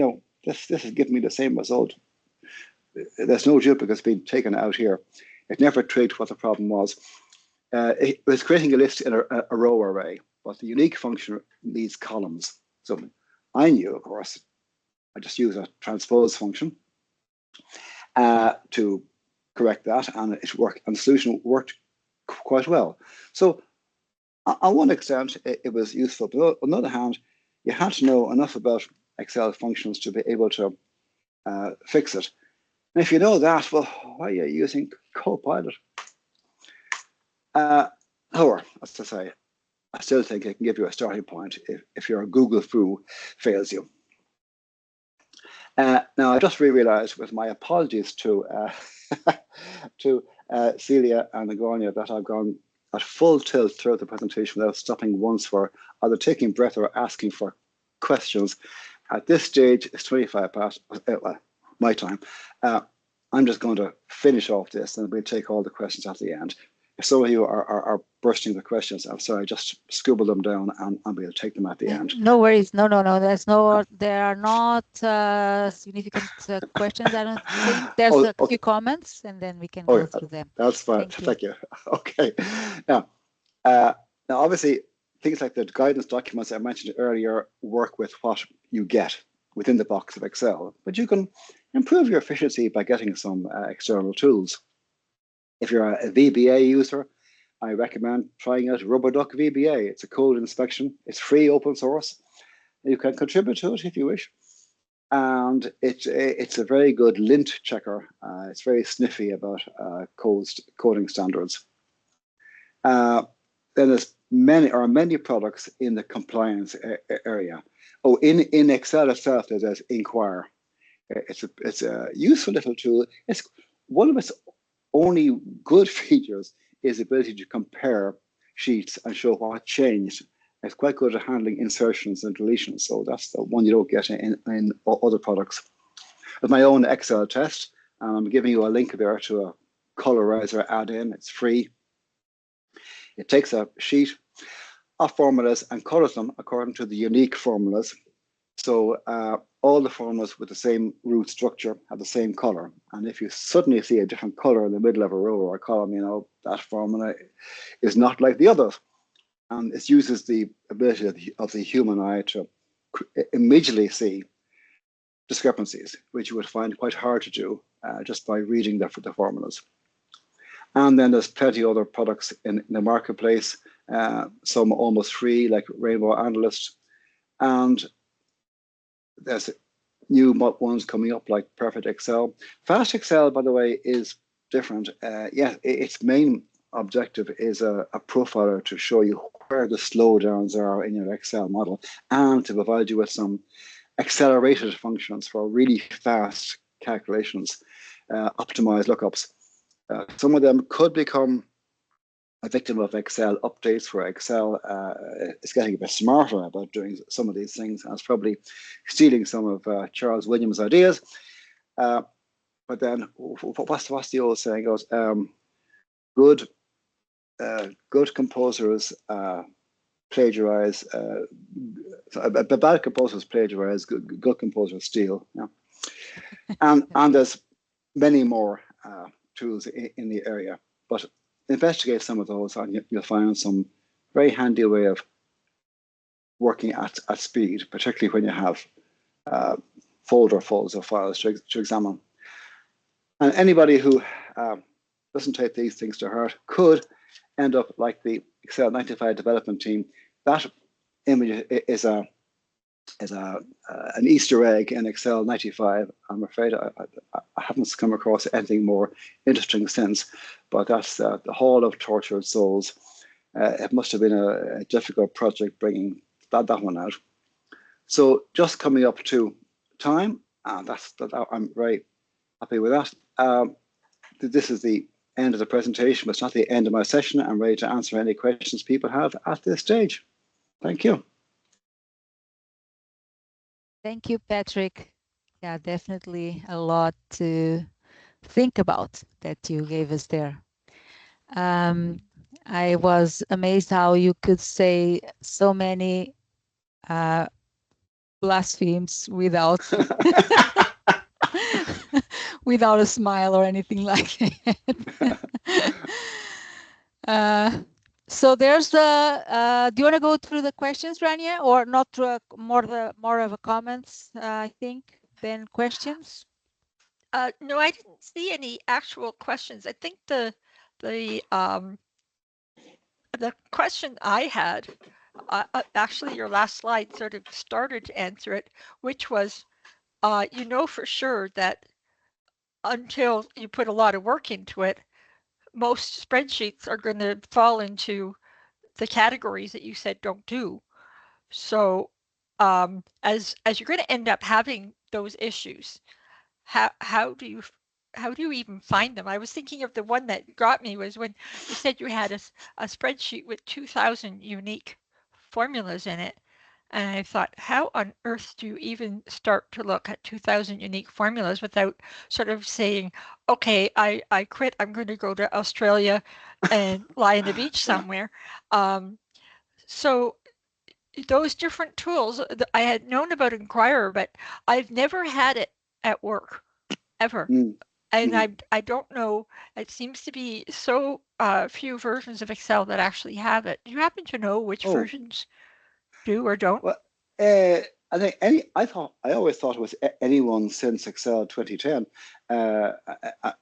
this is giving me the same result. There's no duplicates being taken out here. It never trigged what the problem was. It was creating a list in a row array, but the unique function needs columns. So I knew, of course, I just use a transpose function to correct that, and it worked, and the solution worked quite well. So on one extent, it was useful, but on the other hand, you had to know enough about Excel functions to be able to fix it. And if you know that, well, why are you using Copilot? However, as I say, I still think it can give you a starting point if your Google foo fails you. Now, I just realized, with my apologies to Celia and Grania, that I've gone at full tilt throughout the presentation without stopping once for either taking breath or asking for questions. At this stage, it's 25 past my time. I'm just going to finish off this, and we'll take all the questions at the end. If some of you are bursting with questions, I'm sorry, just scribble them down and we'll take them at the end. No worries. No. There are not significant questions, I don't think. There's a few comments, and then we can go through them. That's fine. Thank you. Okay. Now, obviously, things like the guidance documents I mentioned earlier work with what you get within the box of Excel, but you can improve your efficiency by getting some external tools. If you're a VBA user, I recommend trying out RubberDuck VBA. It's a code inspection. It's free, open source. You can contribute to it if you wish. And it's a very good lint checker. It's very sniffy about coding standards. Then there's many products in the compliance area. Oh, in Excel itself, there's Inquire. It's a useful little tool. It's one of its only good features is the ability to compare sheets and show what changed. It's quite good at handling insertions and deletions, so that's the one you don't get in other products. With my own Excel test, and I'm giving you a link there to a colorizer add-in. It's free. It takes a sheet of formulas and colors them according to the unique formulas. So all the formulas with the same root structure have the same color. And if you suddenly see a different color in the middle of a row or a column, that formula is not like the others. And it uses the ability of the human eye to immediately see discrepancies, which you would find quite hard to do just by reading the formulas. And then there's plenty of other products in the marketplace, some almost free, like Rainbow Analyst. And there's new ones coming up like Perfect Excel. Fast Excel, by the way, is different. Its main objective is a profiler to show you where the slowdowns are in your Excel model and to provide you with some accelerated functions for really fast calculations, optimized lookups. Some of them could become a victim of Excel updates, where Excel is getting a bit smarter about doing some of these things, and it's probably stealing some of Charles Williams' ideas. But then, what's the old saying goes? Good composers plagiarize. Bad composers plagiarize. Good composers steal. Yeah. and there's many more tools in the area, but investigate some of those, and you'll find some very handy way of working at speed, particularly when you have folds of files to examine. And anybody who doesn't take these things to heart could end up like the Excel 95 development team. That image is an Easter egg in Excel 95. I'm afraid I haven't come across anything more interesting since, but that's the Hall of Tortured Souls. It must have been a difficult project bringing that one out. So just coming up to time, and I'm very happy with that. This is the end of the presentation, but it's not the end of my session. I'm ready to answer any questions people have at this stage. Thank you. Thank you, Patrick. Yeah, definitely a lot to think about that you gave us there. I was amazed how you could say so many blasphemies without without a smile or anything like that. So there's the. Do you want to go through the questions, Rania, or not? More of a comments, I think, than questions. No, I didn't see any actual questions. I think the question I had, actually, your last slide sort of started to answer it, which was, you know for sure that until you put a lot of work into it, most spreadsheets are going to fall into the categories that you said don't do. So as you're going to end up having those issues, how do you even find them? I was thinking of the one that got me was when you said you had a spreadsheet with 2,000 unique formulas in it. And I thought, how on earth do you even start to look at 2,000 unique formulas without sort of saying, okay, I quit, I'm going to go to Australia and lie on the beach Yeah. somewhere. So those different tools, I had known about Inquirer, but I've never had it at work, ever. Mm. And Mhm. I don't know, it seems to be so few versions of Excel that actually have it. Do you happen to know which Oh, versions do or don't? well, I think I always thought it was anyone since Excel 2010. I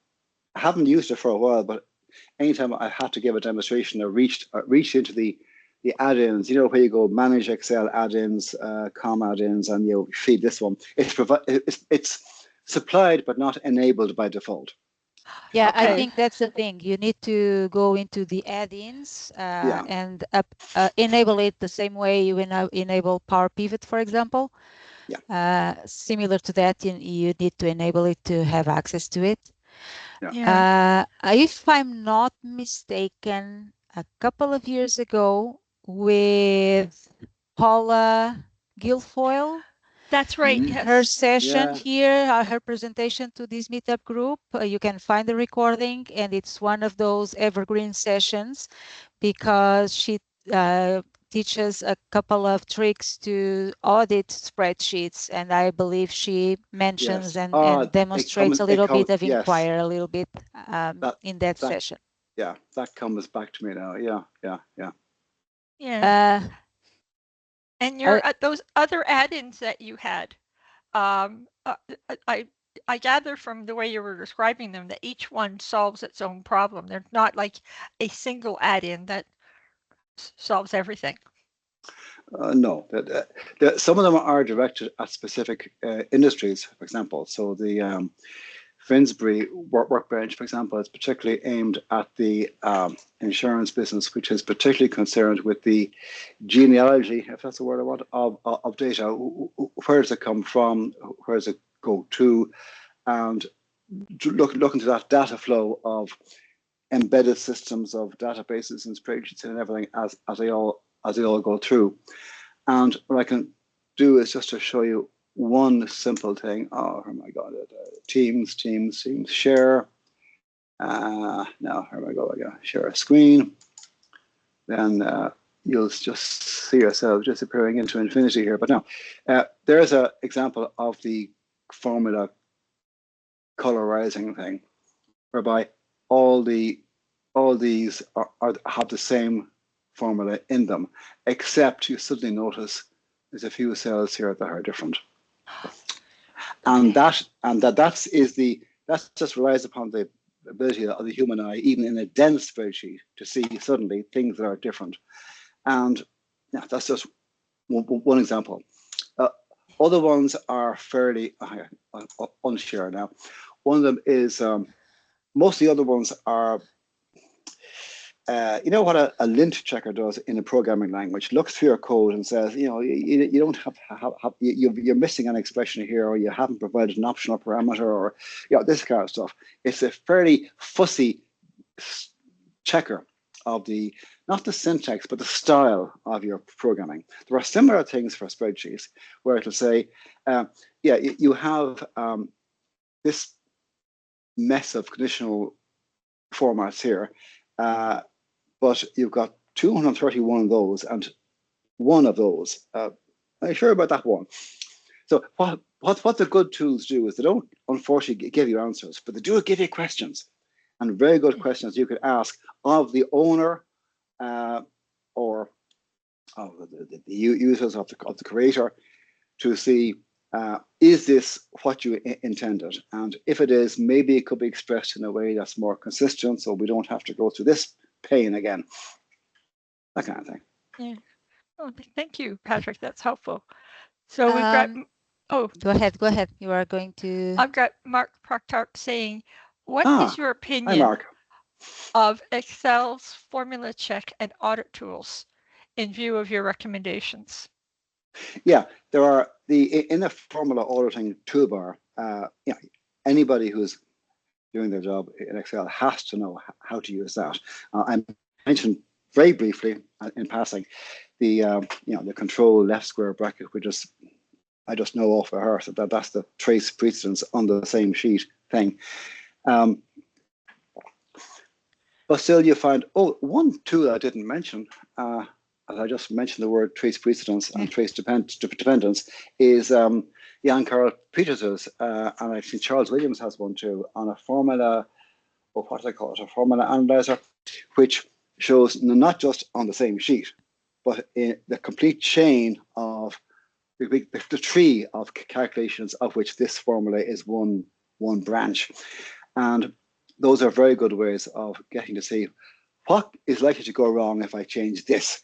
haven't used it for a while, but anytime I had to give a demonstration, I reached into the add-ins, where you go manage Excel add-ins, com add-ins, and you feed this one. It's supplied but not enabled by default. Yeah, I Okay. think that's the thing. You need to go into the add-ins Yeah, and enable it the same way you enable Power Pivot, for example. yeah, Similar to that, you need to enable it to have access to it. yeah. Yeah. If I'm not mistaken, a couple of years ago with Paula Guilfoyle, That's right. Mhm. her Yes. session Yeah, here, her presentation to this meetup group, you can find the recording, and it's one of those evergreen sessions because she teaches a couple of tricks to audit spreadsheets, and I believe she mentions yes. and demonstrates a little bit of Yes, Inquire a little bit that in that that session. yeah, that comes back to me now. Yeah, yeah, yeah. Yeah. Uh, And uh, your those other add-ins that you had, um, uh, I I gather from the way you were describing them that each one solves its own problem. They're not like a single add-in that solves everything. No, some of them are directed at specific industries, for example. So the Finsbury workbench, for example, is particularly aimed at the insurance business, which is particularly concerned with the genealogy, if that's the word I want, of data. Where does it come from? Where does it go to? And look into that data flow of embedded systems of databases and spreadsheets and everything as they all go through. And what I can do is just to show you one simple thing. Oh my God, Teams, share. Now, here we go. I gotta share a screen. Then you'll just see yourself disappearing into infinity here. But now, there's an example of the formula colorizing thing, whereby all these have the same formula in them, except you suddenly notice there's a few cells here that are different. And Okay. that just relies upon the ability of the human eye, even in a dense spreadsheet, to see suddenly things that are different. And yeah, that's just one example. Other ones are fairly unsure now. One of them is most of the other ones are you know what a lint checker does in a programming language? Looks through your code and says, you don't have you're missing an expression here, or you haven't provided an optional parameter, or this kind of stuff. It's a fairly fussy checker of the not the syntax but the style of your programming. There are similar things for spreadsheets where it'll say, you have this mess of conditional formats here. but you've got 231 of those, and one of those, are you sure about that one? So what the good tools do is they don't unfortunately give you answers, but they do give you questions, and very good questions you could ask of the owner or of the users of the creator to see, is this what you intended? And if it is, maybe it could be expressed in a way that's more consistent, so we don't have to go through this pain again. That kind of thing. Yeah. Oh, thank you, Patrick. That's helpful. So we've got, Go ahead. You are going to. I've got Mark Proctor saying, what is your Hi, opinion Mark. of Excel's formula check and audit tools in view of your recommendations? Yeah, there are in the formula auditing toolbar. Anybody who's doing their job in Excel has to know how to use that. I mentioned very briefly in passing the the control left square bracket, which is I just know off by heart that that's the trace precedence on the same sheet thing. But still, you find one tool I didn't mention. As I just mentioned the word trace precedence and trace dependence is Jan Carl Peters's, and I think Charles Williams has one too, on a formula, or what do they call it, a formula analyzer, which shows not just on the same sheet, but in the complete chain of the tree of calculations of which this formula is one branch. And those are very good ways of getting to see what is likely to go wrong if I change this.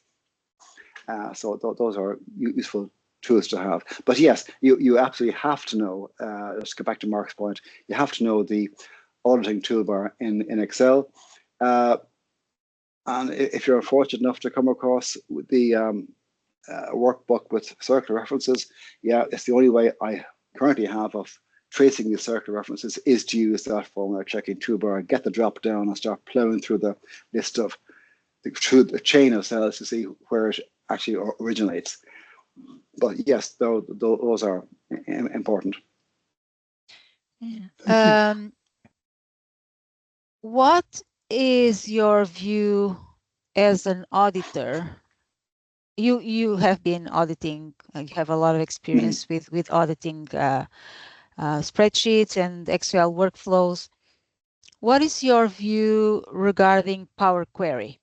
So those are useful tools to have. But yes, you absolutely have to know, let's go back to Mark's point, you have to know the auditing toolbar in Excel. And if you're fortunate enough to come across the workbook with circular references, yeah, it's the only way I currently have of tracing the circular references is to use that formula checking toolbar, get the drop down and start plowing through the list of through the chain of cells to see where it actually originates. But yes, those are important. What is your view as an auditor? You have been auditing. You have a lot of experience with auditing spreadsheets and Excel workflows. What is your view regarding Power Query?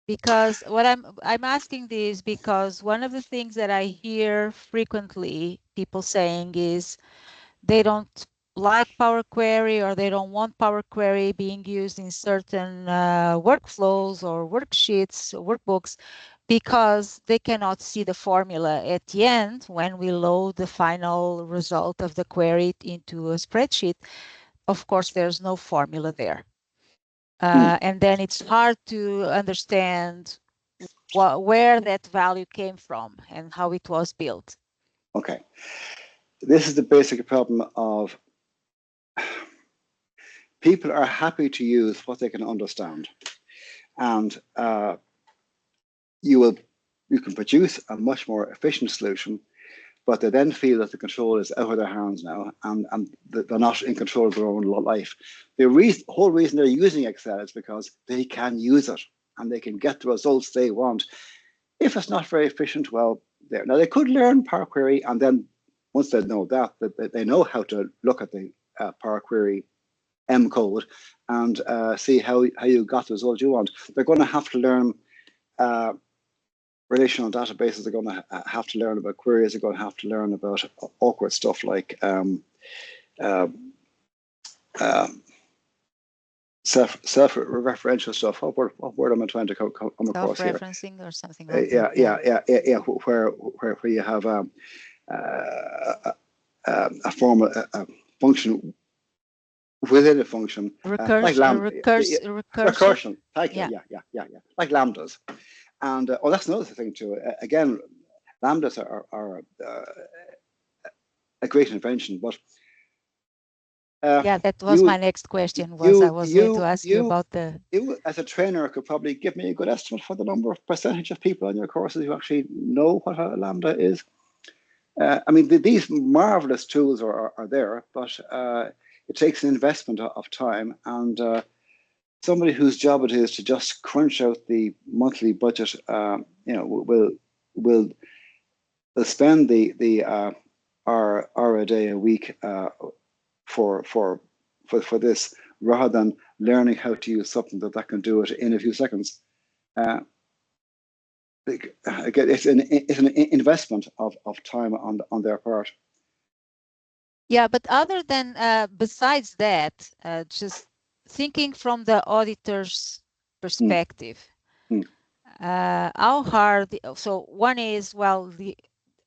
Because what I'm asking this because one of the things that I hear frequently people saying is they don't like Power Query or they don't want Power Query being used in certain workflows or worksheets, workbooks, because they cannot see the formula at the end when we load the final result of the query into a spreadsheet. Of course, there's no formula there. And then it's hard to understand where that value came from and how it was built. Okay. This is the basic problem of people are happy to use what they can understand. And you can produce a much more efficient solution, but they then feel that the control is out of their hands now and they're not in control of their own life. The whole reason they're using Excel is because they can use it and they can get the results they want. If it's not very efficient, well, there. Now they could learn Power Query, and then once they know that they know how to look at the Power Query M code and see how you got the result you want. They're going to have to learn relational databases. They're going to have to learn about queries. They're going to have to learn about awkward stuff like self-referential stuff. What word am I trying to come across here? Self-referencing or something like that. Yeah. Where you have a form, a function within a function, like recursion. Thank you. Yeah. Like lambdas, and that's another thing too. Again, lambdas are a great invention, but that was my next question. I was going to ask you about the. You, as a trainer, could probably give me a good estimate for the number of percentage of people on your courses who actually know what a lambda is. I mean, these marvelous tools are there, but it takes an investment of time, and somebody whose job it is to just crunch out the monthly budget, will spend the hour a day a week for this, rather than learning how to use something that can do it in a few seconds. Again, it's an investment of time on their part. Yeah, but other than besides that, just thinking from the auditor's perspective, how hard? So one is, well, the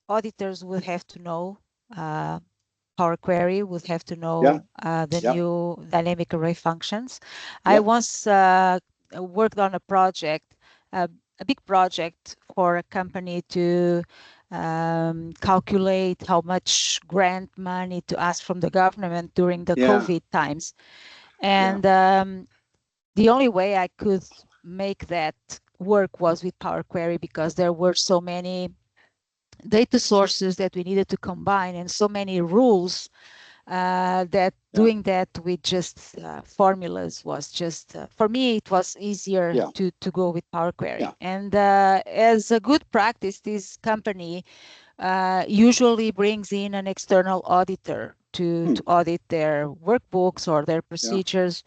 auditors will have to know Power Query, would have to know the new dynamic array functions. I once worked on a project, a big project for a company to calculate how much grant money to ask from the government during the COVID times. And the only way I could make that work was with Power Query, because there were so many data sources that we needed to combine and so many rules that doing that with just formulas was just, for me, it was easier to go with Power Query. And as a good practice, this company usually brings in an external auditor to audit their workbooks or their procedures.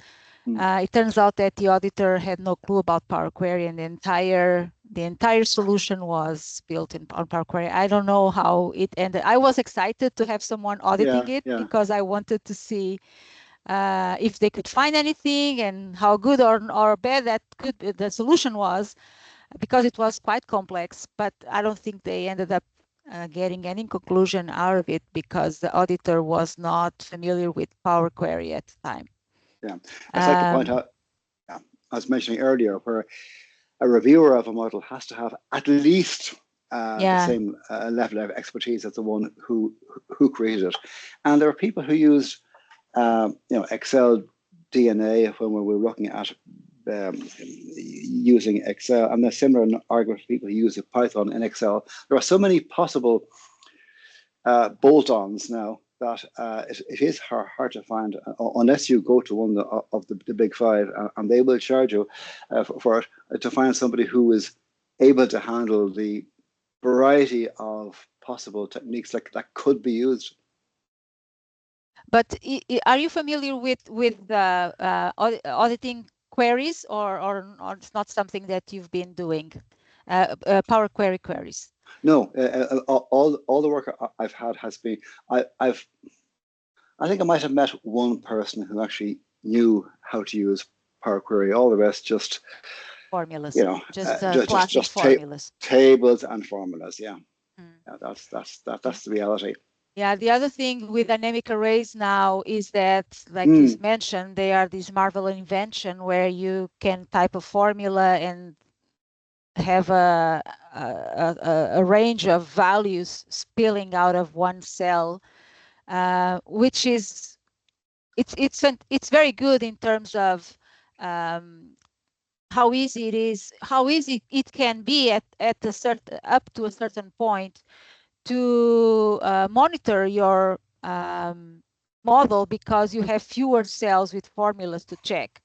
It turns out that the auditor had no clue about Power Query, and the entire solution was built on Power Query. I don't know how it ended. I was excited to have someone auditing it because I wanted to see if they could find anything and how good or bad the solution was, because it was quite complex. But I don't think they ended up getting any conclusion out of it, because the auditor was not familiar with Power Query at the time. Yeah, I'd like to point out, I was mentioning earlier, where a reviewer of a model has to have at least the same level of expertise as the one who created it. And there are people who use Excel DNA when we were looking at using Excel, and a similar argument for people who use Python in Excel. There are so many possible bolt-ons now that it is hard to find, unless you go to one of the big five, and they will charge you for it, to find somebody who is able to handle the variety of possible techniques that could be used. But are you familiar with auditing queries, or it's not something that you've been doing? Power Query queries? No, all the work I've had has been, I think I might have met one person who actually knew how to use Power Query. All the rest just formulas, just formulas, tables and formulas. Yeah, that's the reality. Yeah, the other thing with dynamic arrays now is that, like you mentioned, they are this marvelous invention where you can type a formula and have a range of values spilling out of one cell, which is it's very good in terms of how easy it is, how easy it can be at a certain, up to a certain point, to monitor your model, because you have fewer cells with formulas to check.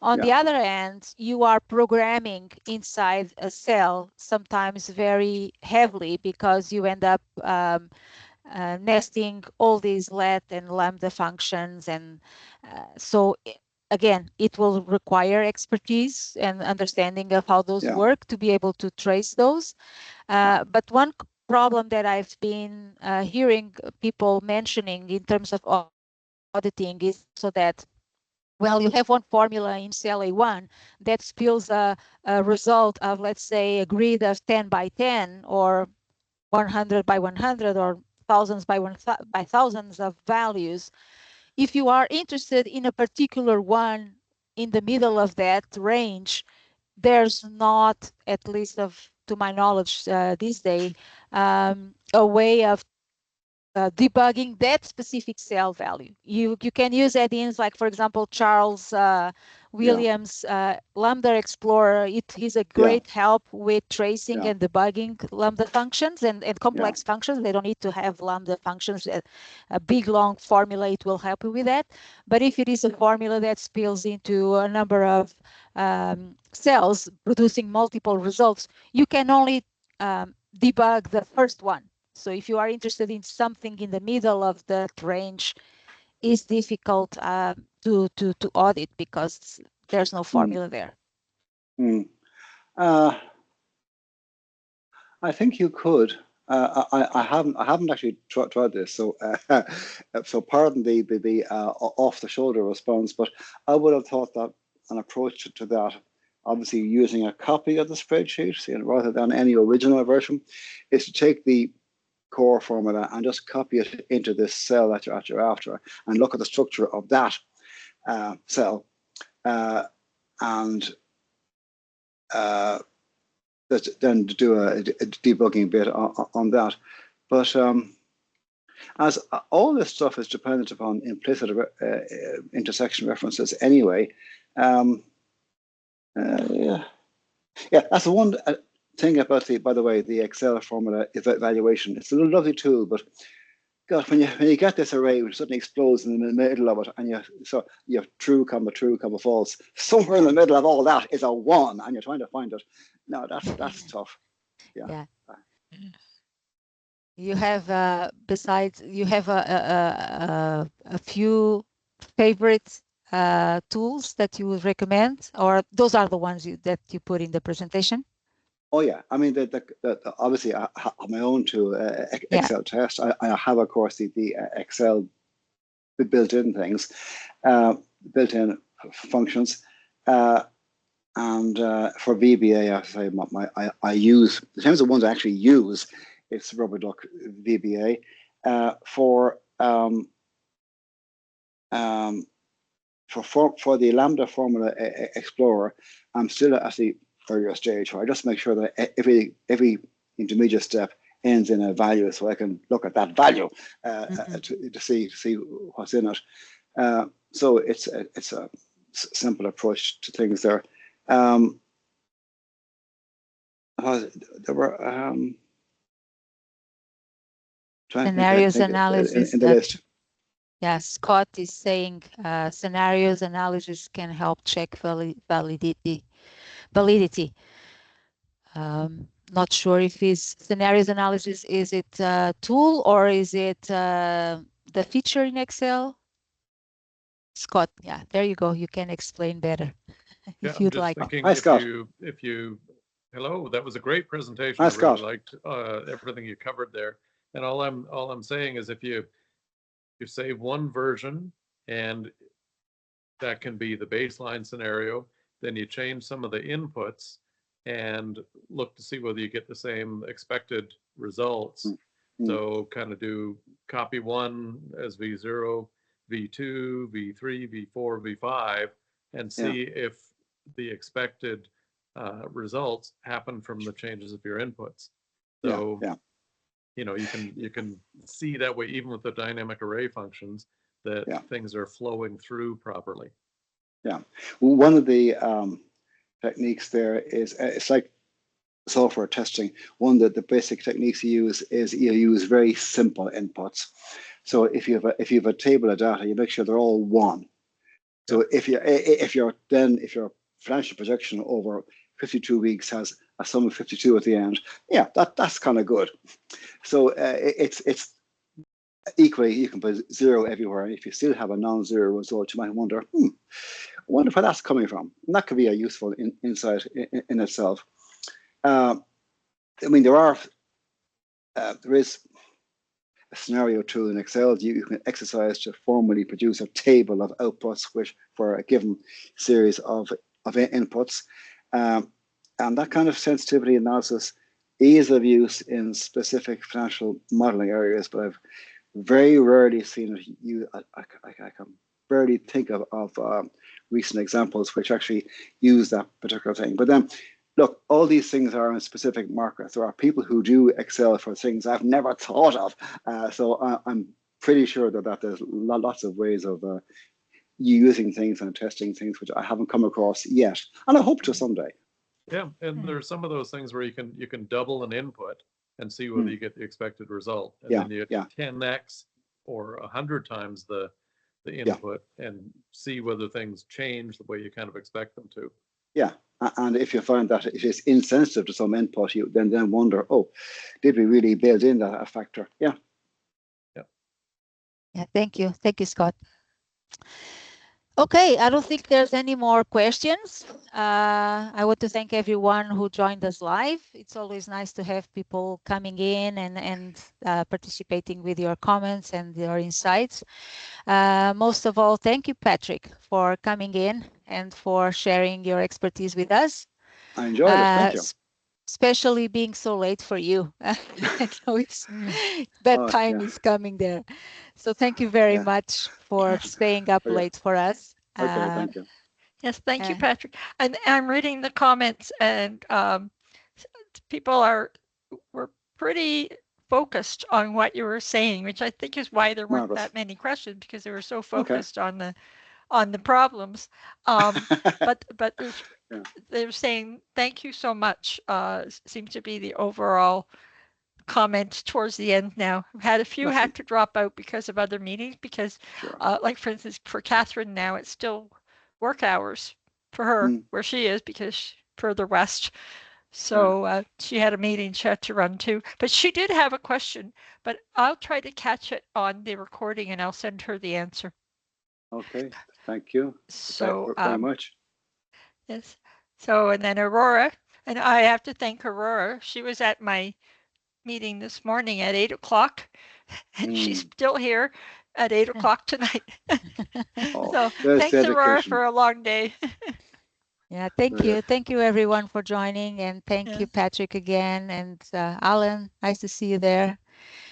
On the other hand, you are programming inside a cell, sometimes very heavily, because you end up nesting all these let and lambda functions. And so again, it will require expertise and understanding of how those work to be able to trace those. But one problem that I've been hearing people mentioning in terms of auditing is so that, well, you have one formula in cell A1 that spills a result of, let's say, a grid of 10 by 10 or 100 by 100 or thousands by thousands of values. If you are interested in a particular one in the middle of that range, there's not, at least to my knowledge this day, a way of debugging that specific cell value. You can use add-ins like, for example, Charles Williams Lambda Explorer. It is a great help with tracing and debugging Lambda functions and complex functions. They don't need to have Lambda functions. A big long formula, it will help you with that. But if it is a formula that spills into a number of cells producing multiple results, you can only debug the first one. So if you are interested in something in the middle of that range, it's difficult to audit because there's no formula there. I think you could. I haven't actually tried this, so so pardon the off the shoulder response, but I would have thought that an approach to that, obviously using a copy of the spreadsheet rather than any original version, is to take the core formula and just copy it into this cell that you're after, and look at the structure of that cell, and then do a debugging bit on that. But as all this stuff is dependent upon implicit intersection references anyway, yeah, that's the one thing about by the way, the Excel formula evaluation. It's a lovely tool, but God, when you get this array which suddenly explodes in the middle of it, and you have true, comma false, somewhere in the middle of all that is a 1, and you're trying to find it. No, that's tough. Yeah. You have besides, you have a few favorite tools that you would recommend, or those are the ones that you put in the presentation? Oh yeah, I mean, obviously I have my own tool, Excel test. I have, of course, the Excel built-in things, built-in functions, and for VBA, I use, in terms of ones I actually use, it's Rubber Duck VBA. For the Lambda Formula Explorer, I'm still at the earlier stage where I just make sure that every intermediate step ends in a value, so I can look at that value to see what's in it. So it's a simple approach to things there. There were scenarios analysis in the list. Yeah, Scott is saying scenarios analysis can help check validity. Not sure if it's scenarios analysis, is it a tool or is it the feature in Excel? Scott, yeah, there you go. You can explain better if you'd like. Hi, Scott. If you, hello, that was a great presentation. Hi, I Scott. really liked everything you covered there. And all I'm saying is, if you save one version, and that can be the baseline scenario, then you change some of the inputs and look to see whether you get the same expected results. So kind of do copy 1 as V0, V2, V3, V4, V5, and see if the expected results happen from the changes of your inputs. So you know, you can see that way, even with the dynamic array functions, that things are flowing through properly. Yeah, one of the techniques there is, it's like software testing. One of the basic techniques you use is you use very simple inputs. So if you have a table of data, you make sure they're all 1. So if your financial projection over 52 weeks has a sum of 52 at the end, that's kind of good. So it's equally, you can put 0 everywhere, and if you still have a non-zero result, you might wonder, I wonder where that's coming from. And that could be a useful insight in itself. I mean, there is a scenario tool in Excel you can exercise to formally produce a table of outputs which for a given series of inputs. And that kind of sensitivity analysis is of use in specific financial modeling areas, but I've very rarely seen it used. I can barely think of recent examples which actually use that particular thing. But then look, all these things are in specific markets. There are people who do Excel for things I've never thought of. So I'm pretty sure that there's lots of ways of using things and testing things which I haven't come across yet, and I hope to someday. Yeah, and there's some of those things where you can double an input and see whether you get the expected result, and then you 10x or 100 times the input and see whether things change the way you kind of expect them to. Yeah, and if you find that it is insensitive to some input, you then wonder, oh, did we really build in that factor? Yeah. Yeah, thank you, Scott. Okay, I don't think there's any more questions. I want to thank everyone who joined us live. It's always nice to have people coming in and participating with your comments and your insights. Most of all, thank you, Patrick, for coming in and for sharing your expertise with us. I enjoyed it. Thank you. Especially being so late for you. I know that time is coming there. So thank you very much for staying up late for us. Okay, thank you. Yes, thank you, Patrick. And I'm reading the comments, and people were pretty focused on what you were saying, which I think is why there weren't that many questions, because they were so focused on the problems. But they were saying thank you so much. Seems to be the overall comment towards the end now. I've had a few had to drop out because of other meetings, because like for instance, for Catherine now, it's still work hours for her where she is, because further west. So she had a meeting she had to run to, but she did have a question, but I'll try to catch it on the recording and I'll send her the answer. Okay, thank you so very much. Yes. So, and then Aurora, and I have to thank Aurora. She was at my meeting this morning at 8 o'clock, and she's still here at 8 o'clock tonight. So thanks, Aurora, for a long day. Yeah, thank you. Thank you, everyone, for joining. And thank you, Patrick, again. And Alan, nice to see you there.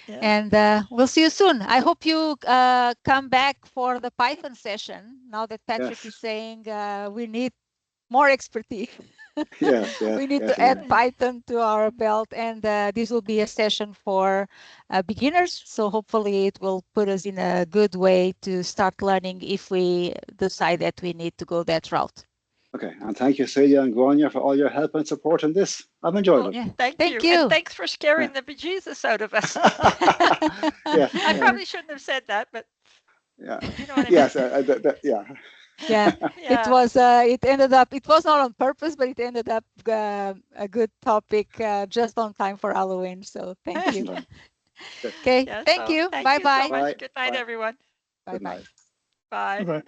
And we'll see you soon. I hope you come back for the Python session, now that Patrick is saying we need more expertise. We need to add Python to our belt, and this will be a session for beginners. So hopefully it will put us in a good way to start learning if we decide that we need to go that route. Okay, and thank you, Celia and Grania, for all your help and support in this. I've enjoyed it. Yeah, thank you. And thanks for scaring the bejesus out of us. I probably shouldn't have said that, but you know what I mean. It was. It ended up. It was not on purpose, but it ended up a good topic, just on time for Halloween. So thank you. Okay, thank you. Bye bye. Good night, everyone. Bye bye. Bye.